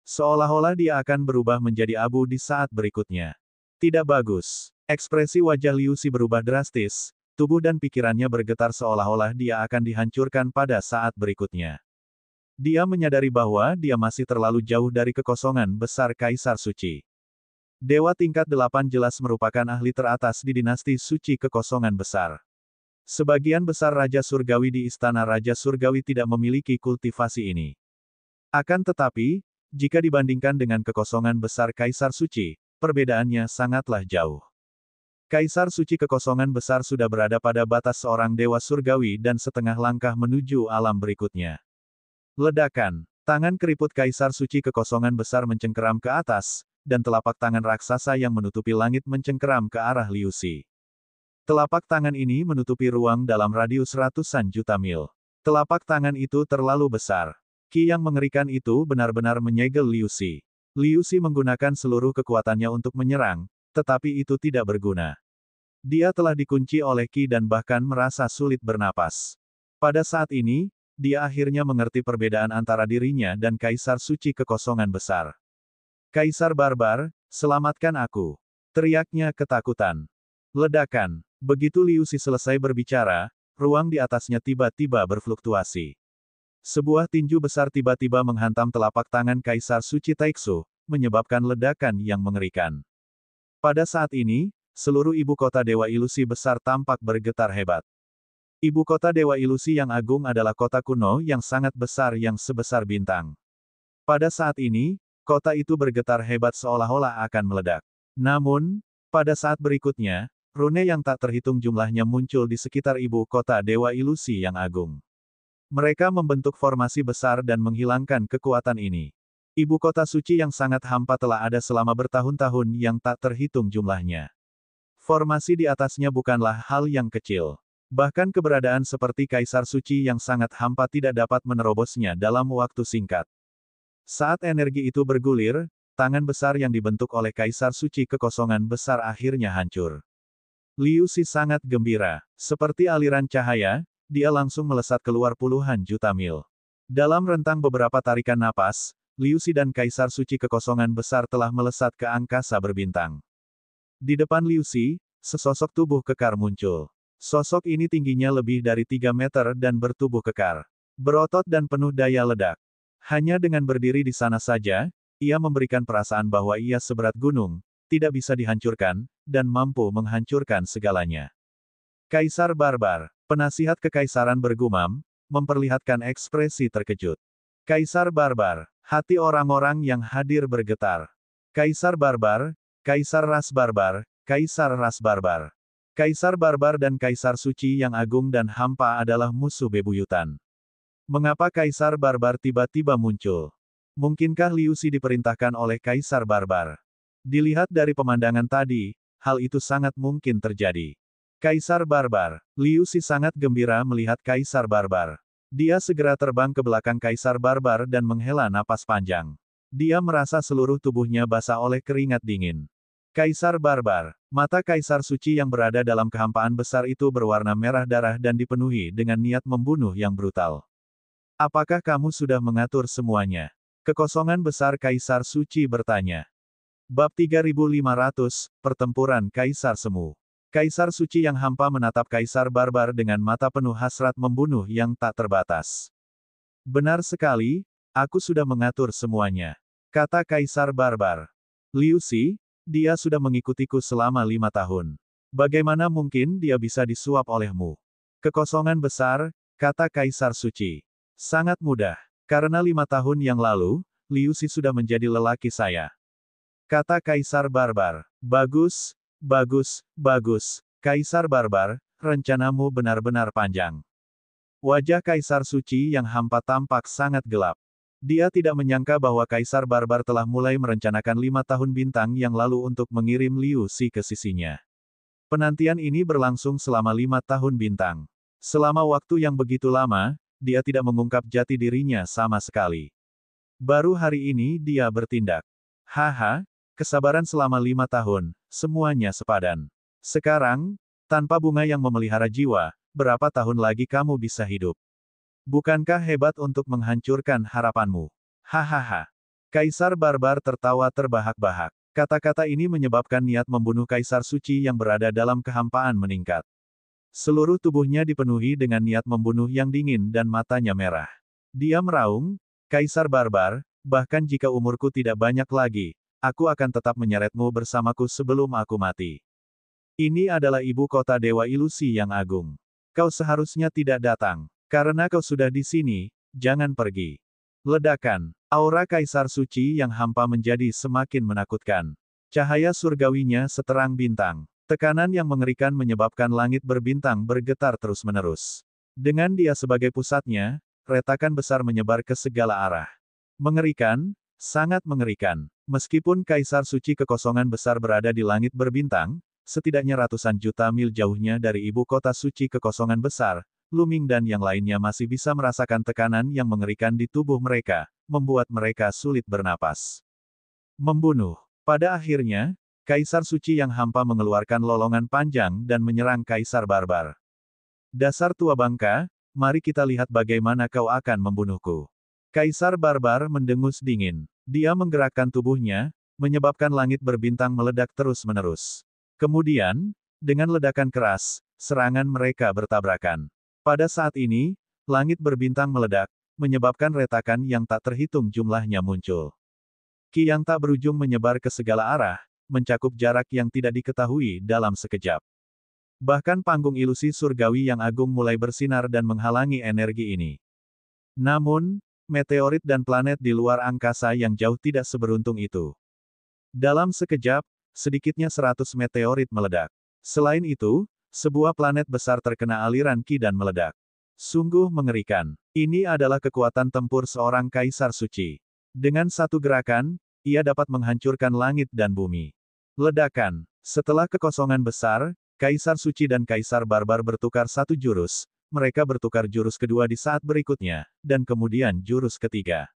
Seolah-olah dia akan berubah menjadi abu di saat berikutnya. Tidak bagus. Ekspresi wajah Liu Xi berubah drastis. Tubuh dan pikirannya bergetar seolah-olah dia akan dihancurkan pada saat berikutnya. Dia menyadari bahwa dia masih terlalu jauh dari kekosongan besar Kaisar Suci. Dewa tingkat 8 jelas merupakan ahli teratas di dinasti Suci Kekosongan Besar. Sebagian besar Raja Surgawi di Istana Raja Surgawi tidak memiliki kultivasi ini. Akan tetapi, jika dibandingkan dengan kekosongan besar Kaisar Suci, perbedaannya sangatlah jauh. Kaisar Suci Kekosongan Besar sudah berada pada batas seorang dewa surgawi dan setengah langkah menuju alam berikutnya. Ledakan. Tangan keriput Kaisar Suci Kekosongan Besar mencengkeram ke atas, dan telapak tangan raksasa yang menutupi langit mencengkeram ke arah Liu Xi. Telapak tangan ini menutupi ruang dalam radius ratusan juta mil. Telapak tangan itu terlalu besar. Ki yang mengerikan itu benar-benar menyegel Liu Xi. Liu Xi menggunakan seluruh kekuatannya untuk menyerang, tetapi itu tidak berguna. Dia telah dikunci oleh Ki dan bahkan merasa sulit bernapas. Pada saat ini, dia akhirnya mengerti perbedaan antara dirinya dan Kaisar Suci Kekosongan Besar. Kaisar Barbar, selamatkan aku. Teriaknya ketakutan. Ledakan. Begitu Liu Xi selesai berbicara, ruang di atasnya tiba-tiba berfluktuasi. Sebuah tinju besar tiba-tiba menghantam telapak tangan Kaisar Suci Taixu, menyebabkan ledakan yang mengerikan. Pada saat ini, seluruh ibu kota Dewa Ilusi besar tampak bergetar hebat. Ibu kota Dewa Ilusi yang agung adalah kota kuno yang sangat besar yang sebesar bintang. Pada saat ini, kota itu bergetar hebat seolah-olah akan meledak. Namun, pada saat berikutnya, rune yang tak terhitung jumlahnya muncul di sekitar ibu kota Dewa Ilusi yang agung. Mereka membentuk formasi besar dan menghilangkan kekuatan ini. Ibu kota suci yang sangat hampa telah ada selama bertahun-tahun yang tak terhitung jumlahnya. Formasi di atasnya bukanlah hal yang kecil. Bahkan keberadaan seperti Kaisar Suci yang sangat hampa tidak dapat menerobosnya dalam waktu singkat. Saat energi itu bergulir, tangan besar yang dibentuk oleh Kaisar Suci kekosongan besar akhirnya hancur. Liu Xi sangat gembira. Seperti aliran cahaya, dia langsung melesat keluar puluhan juta mil. Dalam rentang beberapa tarikan napas, Liu Xi dan Kaisar Suci kekosongan besar telah melesat ke angkasa berbintang. Di depan Liu Xi, sesosok tubuh kekar muncul. Sosok ini tingginya lebih dari 3 meter dan bertubuh kekar. Berotot dan penuh daya ledak. Hanya dengan berdiri di sana saja, ia memberikan perasaan bahwa ia seberat gunung, tidak bisa dihancurkan, dan mampu menghancurkan segalanya. Kaisar Barbar, penasihat kekaisaran bergumam, memperlihatkan ekspresi terkejut. Kaisar Barbar, hati orang-orang yang hadir bergetar. Kaisar Barbar, Kaisar Ras Barbar, Kaisar Ras Barbar. Kaisar Barbar dan Kaisar Suci yang agung dan hampa adalah musuh bebuyutan. Mengapa Kaisar Barbar tiba-tiba muncul? Mungkinkah Liu Xi diperintahkan oleh Kaisar Barbar? Dilihat dari pemandangan tadi, hal itu sangat mungkin terjadi. Kaisar Barbar, Liu Xi sangat gembira melihat Kaisar Barbar. Dia segera terbang ke belakang Kaisar Barbar dan menghela napas panjang. Dia merasa seluruh tubuhnya basah oleh keringat dingin. Kaisar Barbar, mata Kaisar Suci yang berada dalam kehampaan besar itu berwarna merah darah dan dipenuhi dengan niat membunuh yang brutal. Apakah kamu sudah mengatur semuanya? Kekosongan besar Kaisar Suci bertanya. Bab 3500, Pertempuran Kaisar Semu. Kaisar Suci yang hampa menatap Kaisar Barbar dengan mata penuh hasrat membunuh yang tak terbatas. Benar sekali, aku sudah mengatur semuanya, kata Kaisar Barbar. Liu Xi, dia sudah mengikutiku selama 5 tahun. Bagaimana mungkin dia bisa disuap olehmu? Kekosongan besar, kata Kaisar Suci. Sangat mudah, karena 5 tahun yang lalu, Liu Xi sudah menjadi lelaki saya. Kata Kaisar Barbar. Bagus, bagus, bagus, Kaisar Barbar, rencanamu benar-benar panjang. Wajah Kaisar Suci yang hampa tampak sangat gelap. Dia tidak menyangka bahwa Kaisar Barbar telah mulai merencanakan 5 tahun bintang yang lalu untuk mengirim Liu Xi ke sisinya. Penantian ini berlangsung selama 5 tahun bintang. Selama waktu yang begitu lama, dia tidak mengungkap jati dirinya sama sekali. Baru hari ini dia bertindak. Haha, kesabaran selama 5 tahun, semuanya sepadan. Sekarang, tanpa bunga yang memelihara jiwa, berapa tahun lagi kamu bisa hidup? Bukankah hebat untuk menghancurkan harapanmu? Hahaha. Kaisar Barbar tertawa terbahak-bahak. Kata-kata ini menyebabkan niat membunuh Kaisar Suci yang berada dalam kehampaan meningkat. Seluruh tubuhnya dipenuhi dengan niat membunuh yang dingin dan matanya merah. Dia meraung, Kaisar Barbar, bahkan jika umurku tidak banyak lagi, aku akan tetap menyeretmu bersamaku sebelum aku mati. Ini adalah ibu kota Dewa Ilusi yang agung. Kau seharusnya tidak datang. Karena kau sudah di sini, jangan pergi. Ledakan. Aura Kaisar Suci yang hampa menjadi semakin menakutkan. Cahaya surgawinya seterang bintang. Tekanan yang mengerikan menyebabkan langit berbintang bergetar terus-menerus. Dengan dia sebagai pusatnya, retakan besar menyebar ke segala arah. Mengerikan, sangat mengerikan. Meskipun Kaisar Suci kekosongan besar berada di langit berbintang, setidaknya ratusan juta mil jauhnya dari ibu kota suci kekosongan besar, Lu Ming dan yang lainnya masih bisa merasakan tekanan yang mengerikan di tubuh mereka, membuat mereka sulit bernapas. Membunuh. Pada akhirnya, Kaisar Suci yang hampa mengeluarkan lolongan panjang dan menyerang Kaisar Barbar. Dasar tua bangka, mari kita lihat bagaimana kau akan membunuhku. Kaisar Barbar mendengus dingin. Dia menggerakkan tubuhnya, menyebabkan langit berbintang meledak terus-menerus. Kemudian, dengan ledakan keras, serangan mereka bertabrakan. Pada saat ini, langit berbintang meledak, menyebabkan retakan yang tak terhitung jumlahnya muncul. Ki yang tak berujung menyebar ke segala arah, mencakup jarak yang tidak diketahui dalam sekejap. Bahkan panggung ilusi surgawi yang agung mulai bersinar dan menghalangi energi ini. Namun, meteorit dan planet di luar angkasa yang jauh tidak seberuntung itu. Dalam sekejap, sedikitnya 100 meteorit meledak. Selain itu, sebuah planet besar terkena aliran Ki dan meledak. Sungguh mengerikan. Ini adalah kekuatan tempur seorang kaisar suci. Dengan satu gerakan, ia dapat menghancurkan langit dan bumi. Ledakan. Setelah kekosongan besar, Kaisar Suci dan Kaisar Barbar bertukar satu jurus, mereka bertukar jurus kedua di saat berikutnya, dan kemudian jurus ketiga.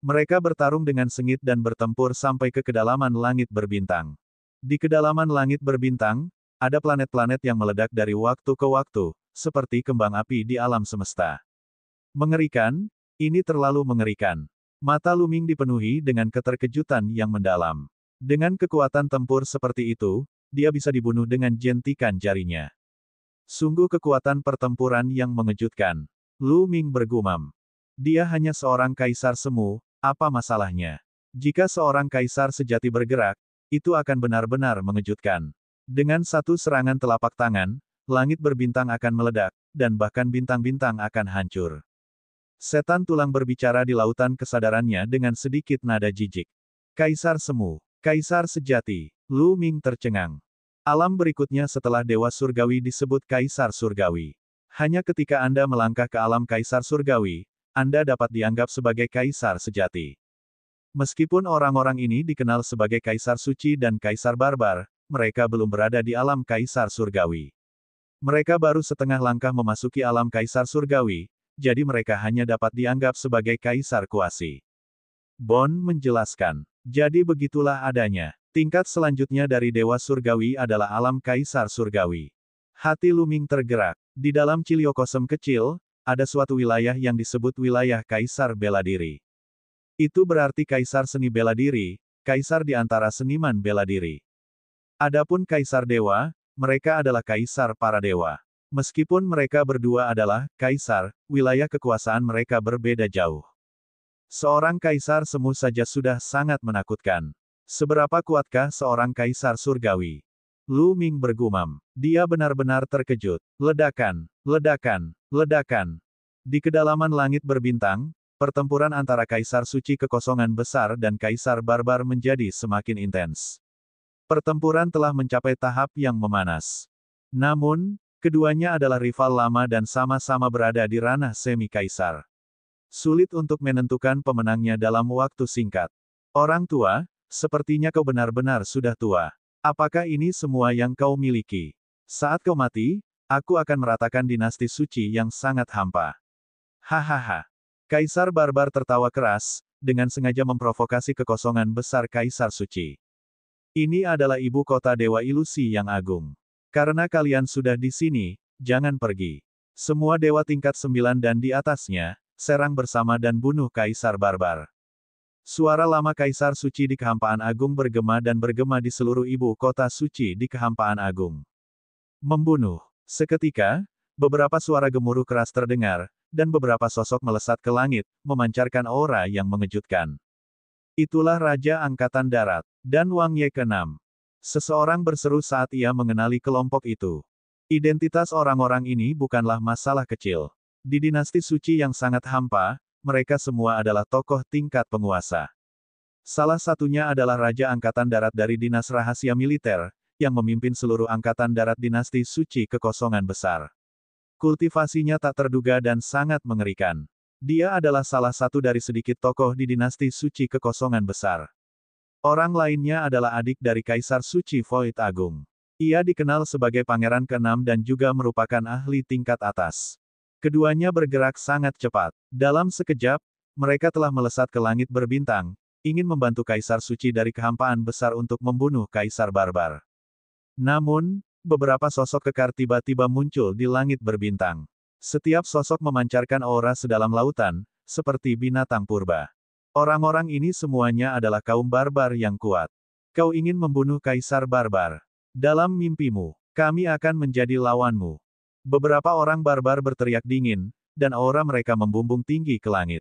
Mereka bertarung dengan sengit dan bertempur sampai ke kedalaman langit berbintang. Di kedalaman langit berbintang, ada planet-planet yang meledak dari waktu ke waktu, seperti kembang api di alam semesta. Mengerikan, ini terlalu mengerikan. Mata Luming dipenuhi dengan keterkejutan yang mendalam. Dengan kekuatan tempur seperti itu, dia bisa dibunuh dengan jentikan jarinya. Sungguh kekuatan pertempuran yang mengejutkan. Lu Ming bergumam. Dia hanya seorang kaisar semu, apa masalahnya? Jika seorang kaisar sejati bergerak, itu akan benar-benar mengejutkan. Dengan satu serangan telapak tangan, langit berbintang akan meledak, dan bahkan bintang-bintang akan hancur. Setan tulang berbicara di lautan kesadarannya dengan sedikit nada jijik. Kaisar semu, kaisar sejati. Lu Ming tercengang. Alam berikutnya setelah Dewa Surgawi disebut Kaisar Surgawi. Hanya ketika Anda melangkah ke alam Kaisar Surgawi, Anda dapat dianggap sebagai Kaisar sejati. Meskipun orang-orang ini dikenal sebagai Kaisar Suci dan Kaisar Barbar, mereka belum berada di alam Kaisar Surgawi. Mereka baru setengah langkah memasuki alam Kaisar Surgawi, jadi mereka hanya dapat dianggap sebagai Kaisar Kuasi. Bon menjelaskan. Jadi begitulah adanya. Tingkat selanjutnya dari Dewa Surgawi adalah alam Kaisar Surgawi. Hati Luming tergerak. Di dalam Ciliokosem kecil, ada suatu wilayah yang disebut wilayah Kaisar Bela Diri. Itu berarti Kaisar Seni Bela Diri, Kaisar di antara seniman bela diri. Adapun Kaisar Dewa, mereka adalah Kaisar para Dewa. Meskipun mereka berdua adalah Kaisar, wilayah kekuasaan mereka berbeda jauh. Seorang Kaisar semu saja sudah sangat menakutkan. Seberapa kuatkah seorang Kaisar Surgawi? Lu Ming bergumam. Dia benar-benar terkejut. Ledakan, ledakan, ledakan. Di kedalaman langit berbintang, pertempuran antara Kaisar Suci Kekosongan Besar dan Kaisar Barbar menjadi semakin intens. Pertempuran telah mencapai tahap yang memanas. Namun, keduanya adalah rival lama dan sama-sama berada di ranah semi-kaisar. Sulit untuk menentukan pemenangnya dalam waktu singkat. Orang tua, sepertinya kau benar-benar sudah tua. Apakah ini semua yang kau miliki? Saat kau mati, aku akan meratakan dinasti suci yang sangat hampa. Hahaha. Kaisar Barbar tertawa keras, dengan sengaja memprovokasi kekosongan besar Kaisar Suci. Ini adalah ibu kota Dewa Ilusi yang agung. Karena kalian sudah di sini, jangan pergi. Semua dewa tingkat 9 dan di atasnya, serang bersama dan bunuh Kaisar Barbar. Suara lama Kaisar Suci di Kehampaan Agung bergema dan bergema di seluruh ibu kota suci di Kehampaan Agung. Membunuh. Seketika, beberapa suara gemuruh keras terdengar, dan beberapa sosok melesat ke langit, memancarkan aura yang mengejutkan. Itulah Raja Angkatan Darat, dan Wang Ye ke-6. Seseorang berseru saat ia mengenali kelompok itu. Identitas orang-orang ini bukanlah masalah kecil. Di dinasti suci yang sangat hampa, mereka semua adalah tokoh tingkat penguasa. Salah satunya adalah Raja Angkatan Darat dari Dinas Rahasia Militer, yang memimpin seluruh Angkatan Darat dinasti suci Kekosongan Besar. Kultivasinya tak terduga dan sangat mengerikan. Dia adalah salah satu dari sedikit tokoh di dinasti suci Kekosongan Besar. Orang lainnya adalah adik dari Kaisar Suci Void Agung. Ia dikenal sebagai Pangeran ke-6 dan juga merupakan ahli tingkat atas. Keduanya bergerak sangat cepat. Dalam sekejap, mereka telah melesat ke langit berbintang, ingin membantu Kaisar Suci dari kehampaan besar untuk membunuh Kaisar Barbar. Namun, beberapa sosok kekar tiba-tiba muncul di langit berbintang. Setiap sosok memancarkan aura sedalam lautan, seperti binatang purba. Orang-orang ini semuanya adalah kaum barbar yang kuat. Kau ingin membunuh Kaisar Barbar. Dalam mimpimu, kami akan menjadi lawanmu. Beberapa orang barbar berteriak dingin, dan aura mereka membumbung tinggi ke langit.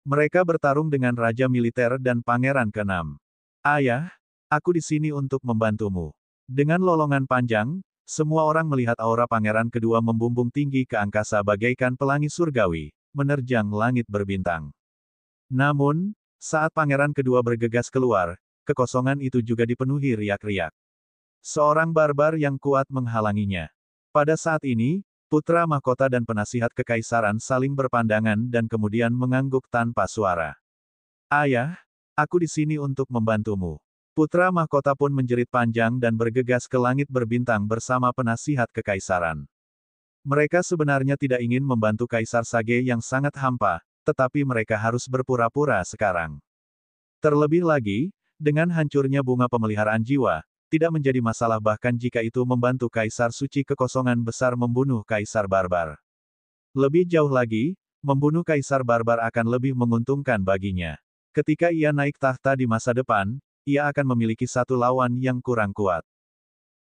Mereka bertarung dengan Raja Militer dan Pangeran ke-6. Ayah, aku di sini untuk membantumu. Dengan lolongan panjang, semua orang melihat aura Pangeran kedua membumbung tinggi ke angkasa bagaikan pelangi surgawi, menerjang langit berbintang. Namun, saat Pangeran kedua bergegas keluar, kekosongan itu juga dipenuhi riak-riak. Seorang barbar yang kuat menghalanginya. Pada saat ini, putra mahkota dan penasihat kekaisaran saling berpandangan dan kemudian mengangguk tanpa suara. Ayah, aku di sini untuk membantumu. Putra mahkota pun menjerit panjang dan bergegas ke langit berbintang bersama penasihat kekaisaran. Mereka sebenarnya tidak ingin membantu Kaisar Sage yang sangat hampa, tetapi mereka harus berpura-pura sekarang. Terlebih lagi, dengan hancurnya bunga pemeliharaan jiwa, tidak menjadi masalah bahkan jika itu membantu Kaisar Suci Kekosongan Besar membunuh Kaisar Barbar. Lebih jauh lagi, membunuh Kaisar Barbar akan lebih menguntungkan baginya. Ketika ia naik tahta di masa depan, ia akan memiliki satu lawan yang kurang kuat.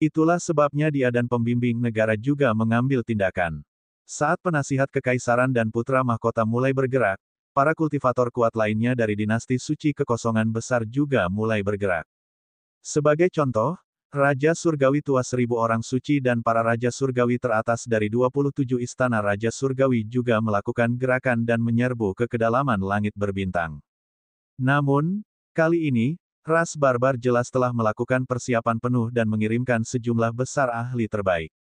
Itulah sebabnya dia dan pembimbing negara juga mengambil tindakan. Saat penasihat kekaisaran dan putra mahkota mulai bergerak, para kultivator kuat lainnya dari dinasti suci kekosongan besar juga mulai bergerak. Sebagai contoh, Raja Surgawi tua 1000 orang suci dan para Raja Surgawi teratas dari 27 istana Raja Surgawi juga melakukan gerakan dan menyerbu ke kedalaman langit berbintang. Namun, kali ini, ras barbar jelas telah melakukan persiapan penuh dan mengirimkan sejumlah besar ahli terbaik.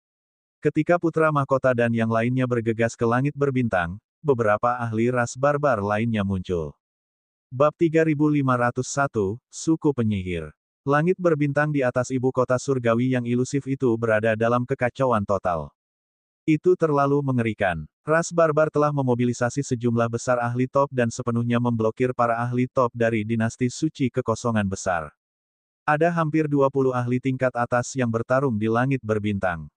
Ketika putra mahkota dan yang lainnya bergegas ke langit berbintang, beberapa ahli ras barbar lainnya muncul. Bab 3501, Suku Penyihir. Langit berbintang di atas ibu kota surgawi yang ilusif itu berada dalam kekacauan total. Itu terlalu mengerikan. Ras barbar telah memobilisasi sejumlah besar ahli top dan sepenuhnya memblokir para ahli top dari dinasti suci kekosongan besar. Ada hampir 20 ahli tingkat atas yang bertarung di langit berbintang.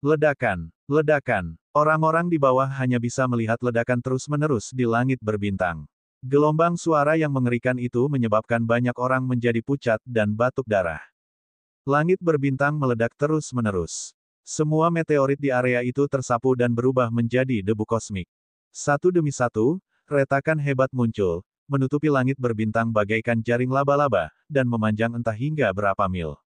Ledakan, ledakan. Orang-orang di bawah hanya bisa melihat ledakan terus-menerus di langit berbintang. Gelombang suara yang mengerikan itu menyebabkan banyak orang menjadi pucat dan batuk darah. Langit berbintang meledak terus-menerus. Semua meteorit di area itu tersapu dan berubah menjadi debu kosmik. Satu demi satu, retakan hebat muncul, menutupi langit berbintang bagaikan jaring laba-laba, dan memanjang entah hingga berapa mil.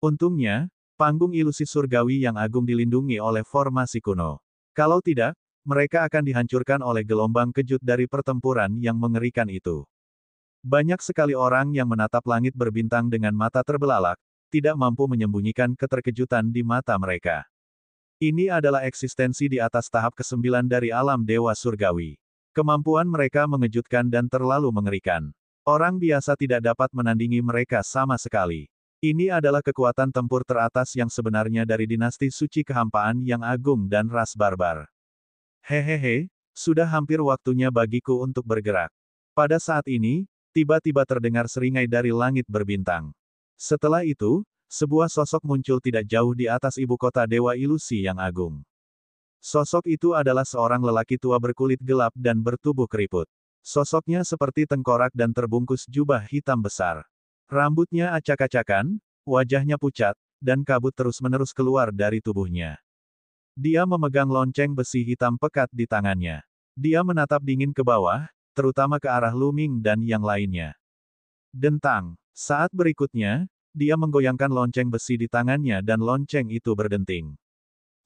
Untungnya, panggung ilusi surgawi yang agung dilindungi oleh formasi kuno. Kalau tidak, mereka akan dihancurkan oleh gelombang kejut dari pertempuran yang mengerikan itu. Banyak sekali orang yang menatap langit berbintang dengan mata terbelalak, tidak mampu menyembunyikan keterkejutan di mata mereka. Ini adalah eksistensi di atas tahap ke-9 dari alam dewa surgawi. Kemampuan mereka mengejutkan dan terlalu mengerikan. Orang biasa tidak dapat menandingi mereka sama sekali. Ini adalah kekuatan tempur teratas yang sebenarnya dari dinasti suci kehampaan yang agung dan ras barbar. Hehehe, sudah hampir waktunya bagiku untuk bergerak. Pada saat ini, tiba-tiba terdengar seringai dari langit berbintang. Setelah itu, sebuah sosok muncul tidak jauh di atas ibu kota dewa ilusi yang agung. Sosok itu adalah seorang lelaki tua berkulit gelap dan bertubuh keriput. Sosoknya seperti tengkorak dan terbungkus jubah hitam besar. Rambutnya acak-acakan, wajahnya pucat, dan kabut terus-menerus keluar dari tubuhnya. Dia memegang lonceng besi hitam pekat di tangannya. Dia menatap dingin ke bawah, terutama ke arah Lu Ming dan yang lainnya. Dentang. Saat berikutnya, dia menggoyangkan lonceng besi di tangannya dan lonceng itu berdenting.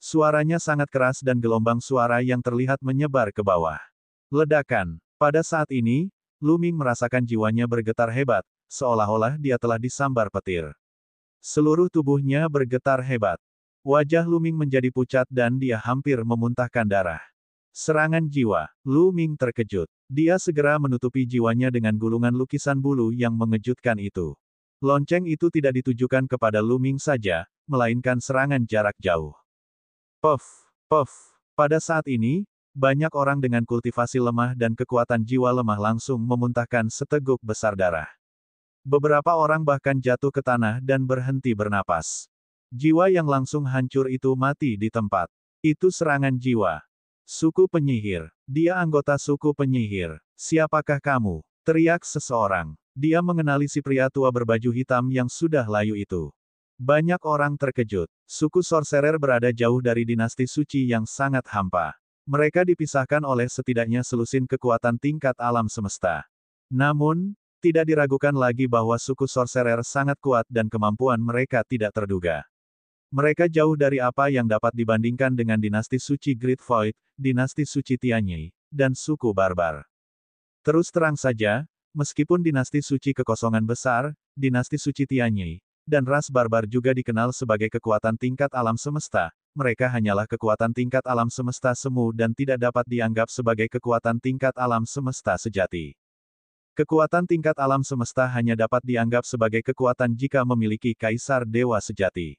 Suaranya sangat keras dan gelombang suara yang terlihat menyebar ke bawah. Ledakan. Pada saat ini, Lu Ming merasakan jiwanya bergetar hebat, seolah-olah dia telah disambar petir. Seluruh tubuhnya bergetar hebat. Wajah Lu Ming menjadi pucat dan dia hampir memuntahkan darah. Serangan jiwa. Lu Ming terkejut. Dia segera menutupi jiwanya dengan gulungan lukisan bulu yang mengejutkan itu. Lonceng itu tidak ditujukan kepada Lu Ming saja, melainkan serangan jarak jauh. Puff, puff. Pada saat ini, banyak orang dengan kultivasi lemah dan kekuatan jiwa lemah langsung memuntahkan seteguk besar darah. Beberapa orang bahkan jatuh ke tanah dan berhenti bernapas. Jiwa yang langsung hancur itu mati di tempat. Itu serangan jiwa. Suku penyihir. Dia anggota suku penyihir. Siapakah kamu? Teriak seseorang. Dia mengenali si pria tua berbaju hitam yang sudah layu itu. Banyak orang terkejut. Suku Sorcerer berada jauh dari dinasti suci yang sangat hampa. Mereka dipisahkan oleh setidaknya selusin kekuatan tingkat alam semesta. Namun, tidak diragukan lagi bahwa suku Sorcerer sangat kuat dan kemampuan mereka tidak terduga. Mereka jauh dari apa yang dapat dibandingkan dengan dinasti suci Great Void, dinasti suci Tianyi, dan suku Barbar. Terus terang saja, meskipun dinasti suci kekosongan besar, dinasti suci Tianyi, dan ras Barbar juga dikenal sebagai kekuatan tingkat alam semesta, mereka hanyalah kekuatan tingkat alam semesta semu dan tidak dapat dianggap sebagai kekuatan tingkat alam semesta sejati. Kekuatan tingkat alam semesta hanya dapat dianggap sebagai kekuatan jika memiliki kaisar dewa sejati.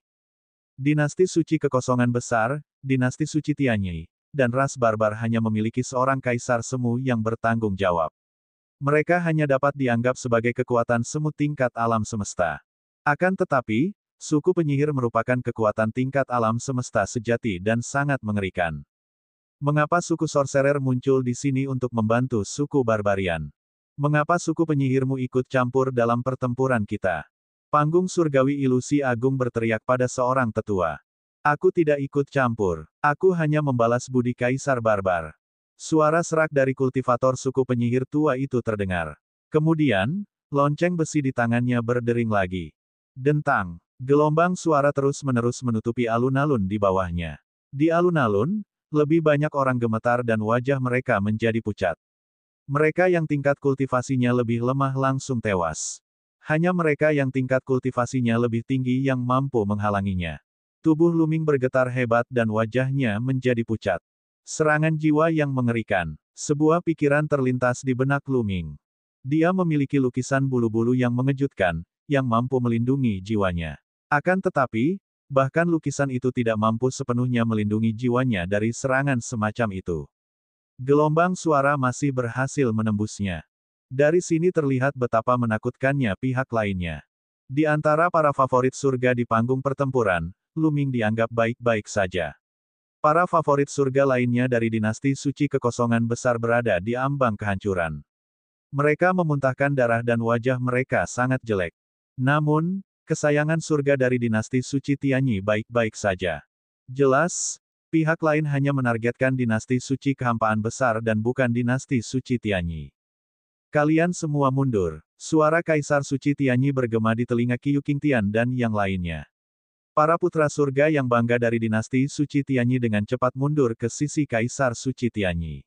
Dinasti suci kekosongan besar, dinasti suci Tianyi, dan ras barbar hanya memiliki seorang kaisar semu yang bertanggung jawab. Mereka hanya dapat dianggap sebagai kekuatan semu tingkat alam semesta. Akan tetapi, suku penyihir merupakan kekuatan tingkat alam semesta sejati dan sangat mengerikan. Mengapa suku Sorcerer muncul di sini untuk membantu suku Barbarian? Mengapa suku penyihirmu ikut campur dalam pertempuran kita? Panggung surgawi ilusi agung berteriak pada seorang tetua. Aku tidak ikut campur. Aku hanya membalas budi kaisar barbar. Suara serak dari kultivator suku penyihir tua itu terdengar. Kemudian, lonceng besi di tangannya berdering lagi. Dentang. Gelombang suara terus-menerus menutupi alun-alun di bawahnya. Di alun-alun, lebih banyak orang gemetar dan wajah mereka menjadi pucat. Mereka yang tingkat kultivasinya lebih lemah langsung tewas. Hanya mereka yang tingkat kultivasinya lebih tinggi yang mampu menghalanginya. Tubuh Luming bergetar hebat dan wajahnya menjadi pucat. Serangan jiwa yang mengerikan. Sebuah pikiran terlintas di benak Luming. Dia memiliki lukisan bulu-bulu yang mengejutkan, yang mampu melindungi jiwanya. Akan tetapi, bahkan lukisan itu tidak mampu sepenuhnya melindungi jiwanya dari serangan semacam itu. Gelombang suara masih berhasil menembusnya. Dari sini terlihat betapa menakutkannya pihak lainnya. Di antara para favorit surga di panggung pertempuran, Luming dianggap baik-baik saja. Para favorit surga lainnya dari dinasti suci kekosongan besar berada di ambang kehancuran. Mereka memuntahkan darah dan wajah mereka sangat jelek. Namun, kesayangan surga dari dinasti suci Tianyi baik-baik saja. Jelas, pihak lain hanya menargetkan dinasti suci kehampaan besar dan bukan dinasti suci Tianyi. Kalian semua mundur. Suara Kaisar Suci Tianyi bergema di telinga Qiu Qingtian dan yang lainnya. Para putra surga yang bangga dari dinasti Suci Tianyi dengan cepat mundur ke sisi Kaisar Suci Tianyi.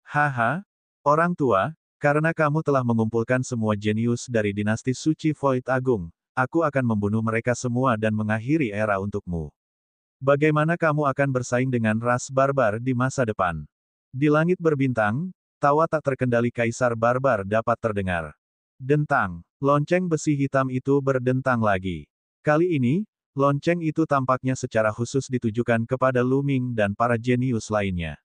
Haha, orang tua, karena kamu telah mengumpulkan semua jenius dari dinasti Suci Void Agung, aku akan membunuh mereka semua dan mengakhiri era untukmu. Bagaimana kamu akan bersaing dengan ras barbar di masa depan? Di langit berbintang, tawa tak terkendali Kaisar Barbar dapat terdengar. Dentang. Lonceng besi hitam itu berdentang lagi. Kali ini, lonceng itu tampaknya secara khusus ditujukan kepada Luming dan para jenius lainnya.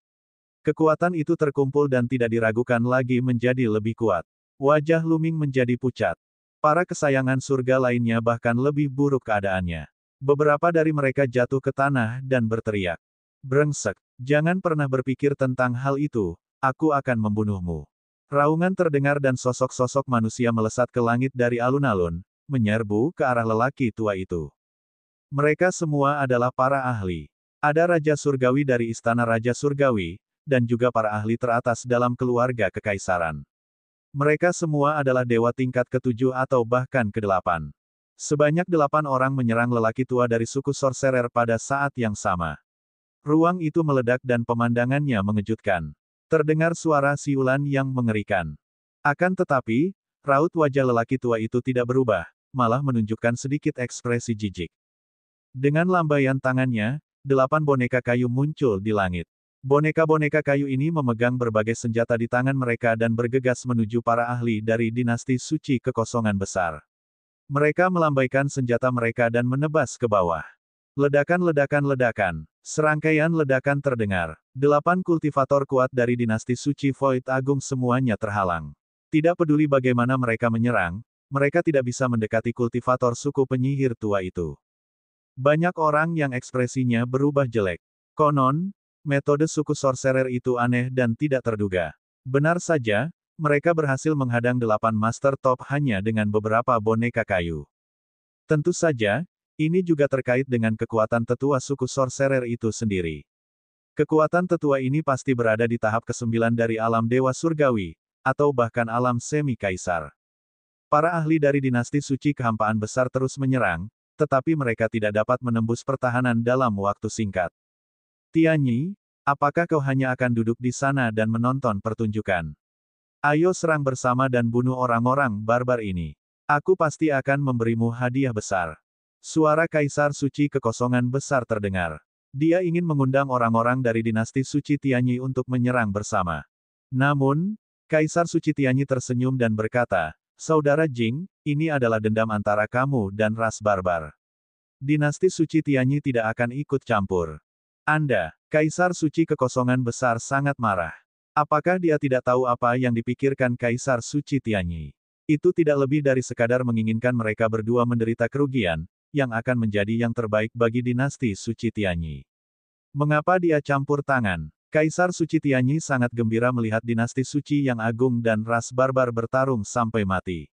Kekuatan itu terkumpul dan tidak diragukan lagi menjadi lebih kuat. Wajah Luming menjadi pucat. Para kesayangan surga lainnya bahkan lebih buruk keadaannya. Beberapa dari mereka jatuh ke tanah dan berteriak. Brengsek. Jangan pernah berpikir tentang hal itu. Aku akan membunuhmu. Raungan terdengar dan sosok-sosok manusia melesat ke langit dari alun-alun, menyerbu ke arah lelaki tua itu. Mereka semua adalah para ahli. Ada Raja Surgawi dari Istana Raja Surgawi, dan juga para ahli teratas dalam keluarga kekaisaran. Mereka semua adalah dewa tingkat ke-7 atau bahkan ke-8. Sebanyak 8 orang menyerang lelaki tua dari suku Sorcerer pada saat yang sama. Ruang itu meledak dan pemandangannya mengejutkan. Terdengar suara siulan yang mengerikan. Akan tetapi, raut wajah lelaki tua itu tidak berubah, malah menunjukkan sedikit ekspresi jijik. Dengan lambaian tangannya, 8 boneka kayu muncul di langit. Boneka-boneka kayu ini memegang berbagai senjata di tangan mereka dan bergegas menuju para ahli dari dinasti suci kekosongan besar. Mereka melambaikan senjata mereka dan menebas ke bawah. Ledakan-ledakan-ledakan. Serangkaian ledakan terdengar. 8 kultivator kuat dari dinasti suci Void Agung semuanya terhalang. Tidak peduli bagaimana mereka menyerang, mereka tidak bisa mendekati kultivator suku penyihir tua itu. Banyak orang yang ekspresinya berubah jelek. Konon, metode suku Sorcerer itu aneh dan tidak terduga. Benar saja, Mereka berhasil menghadang 8 Master Top hanya dengan beberapa boneka kayu. Tentu saja, ini juga terkait dengan kekuatan tetua suku Sorcerer itu sendiri. Kekuatan tetua ini pasti berada di tahap ke-9 dari alam Dewa Surgawi, atau bahkan alam semi-kaisar. Para ahli dari dinasti suci kehampaan besar terus menyerang, tetapi mereka tidak dapat menembus pertahanan dalam waktu singkat. Tianyi, apakah kau hanya akan duduk di sana dan menonton pertunjukan? Ayo serang bersama dan bunuh orang-orang barbar ini. Aku pasti akan memberimu hadiah besar. Suara Kaisar Suci Kekosongan besar terdengar. Dia ingin mengundang orang-orang dari dinasti suci Tianyi untuk menyerang bersama. Namun, Kaisar Suci Tianyi tersenyum dan berkata, Saudara Jing, ini adalah dendam antara kamu dan ras barbar. Dinasti suci Tianyi tidak akan ikut campur. Anda, Kaisar Suci Kekosongan besar sangat marah. Apakah dia tidak tahu apa yang dipikirkan Kaisar Suci Tianyi? Itu tidak lebih dari sekadar menginginkan mereka berdua menderita kerugian, yang akan menjadi yang terbaik bagi dinasti suci Tianyi. Mengapa dia campur tangan? Kaisar Suci Tianyi sangat gembira melihat dinasti suci yang agung dan ras barbar bertarung sampai mati.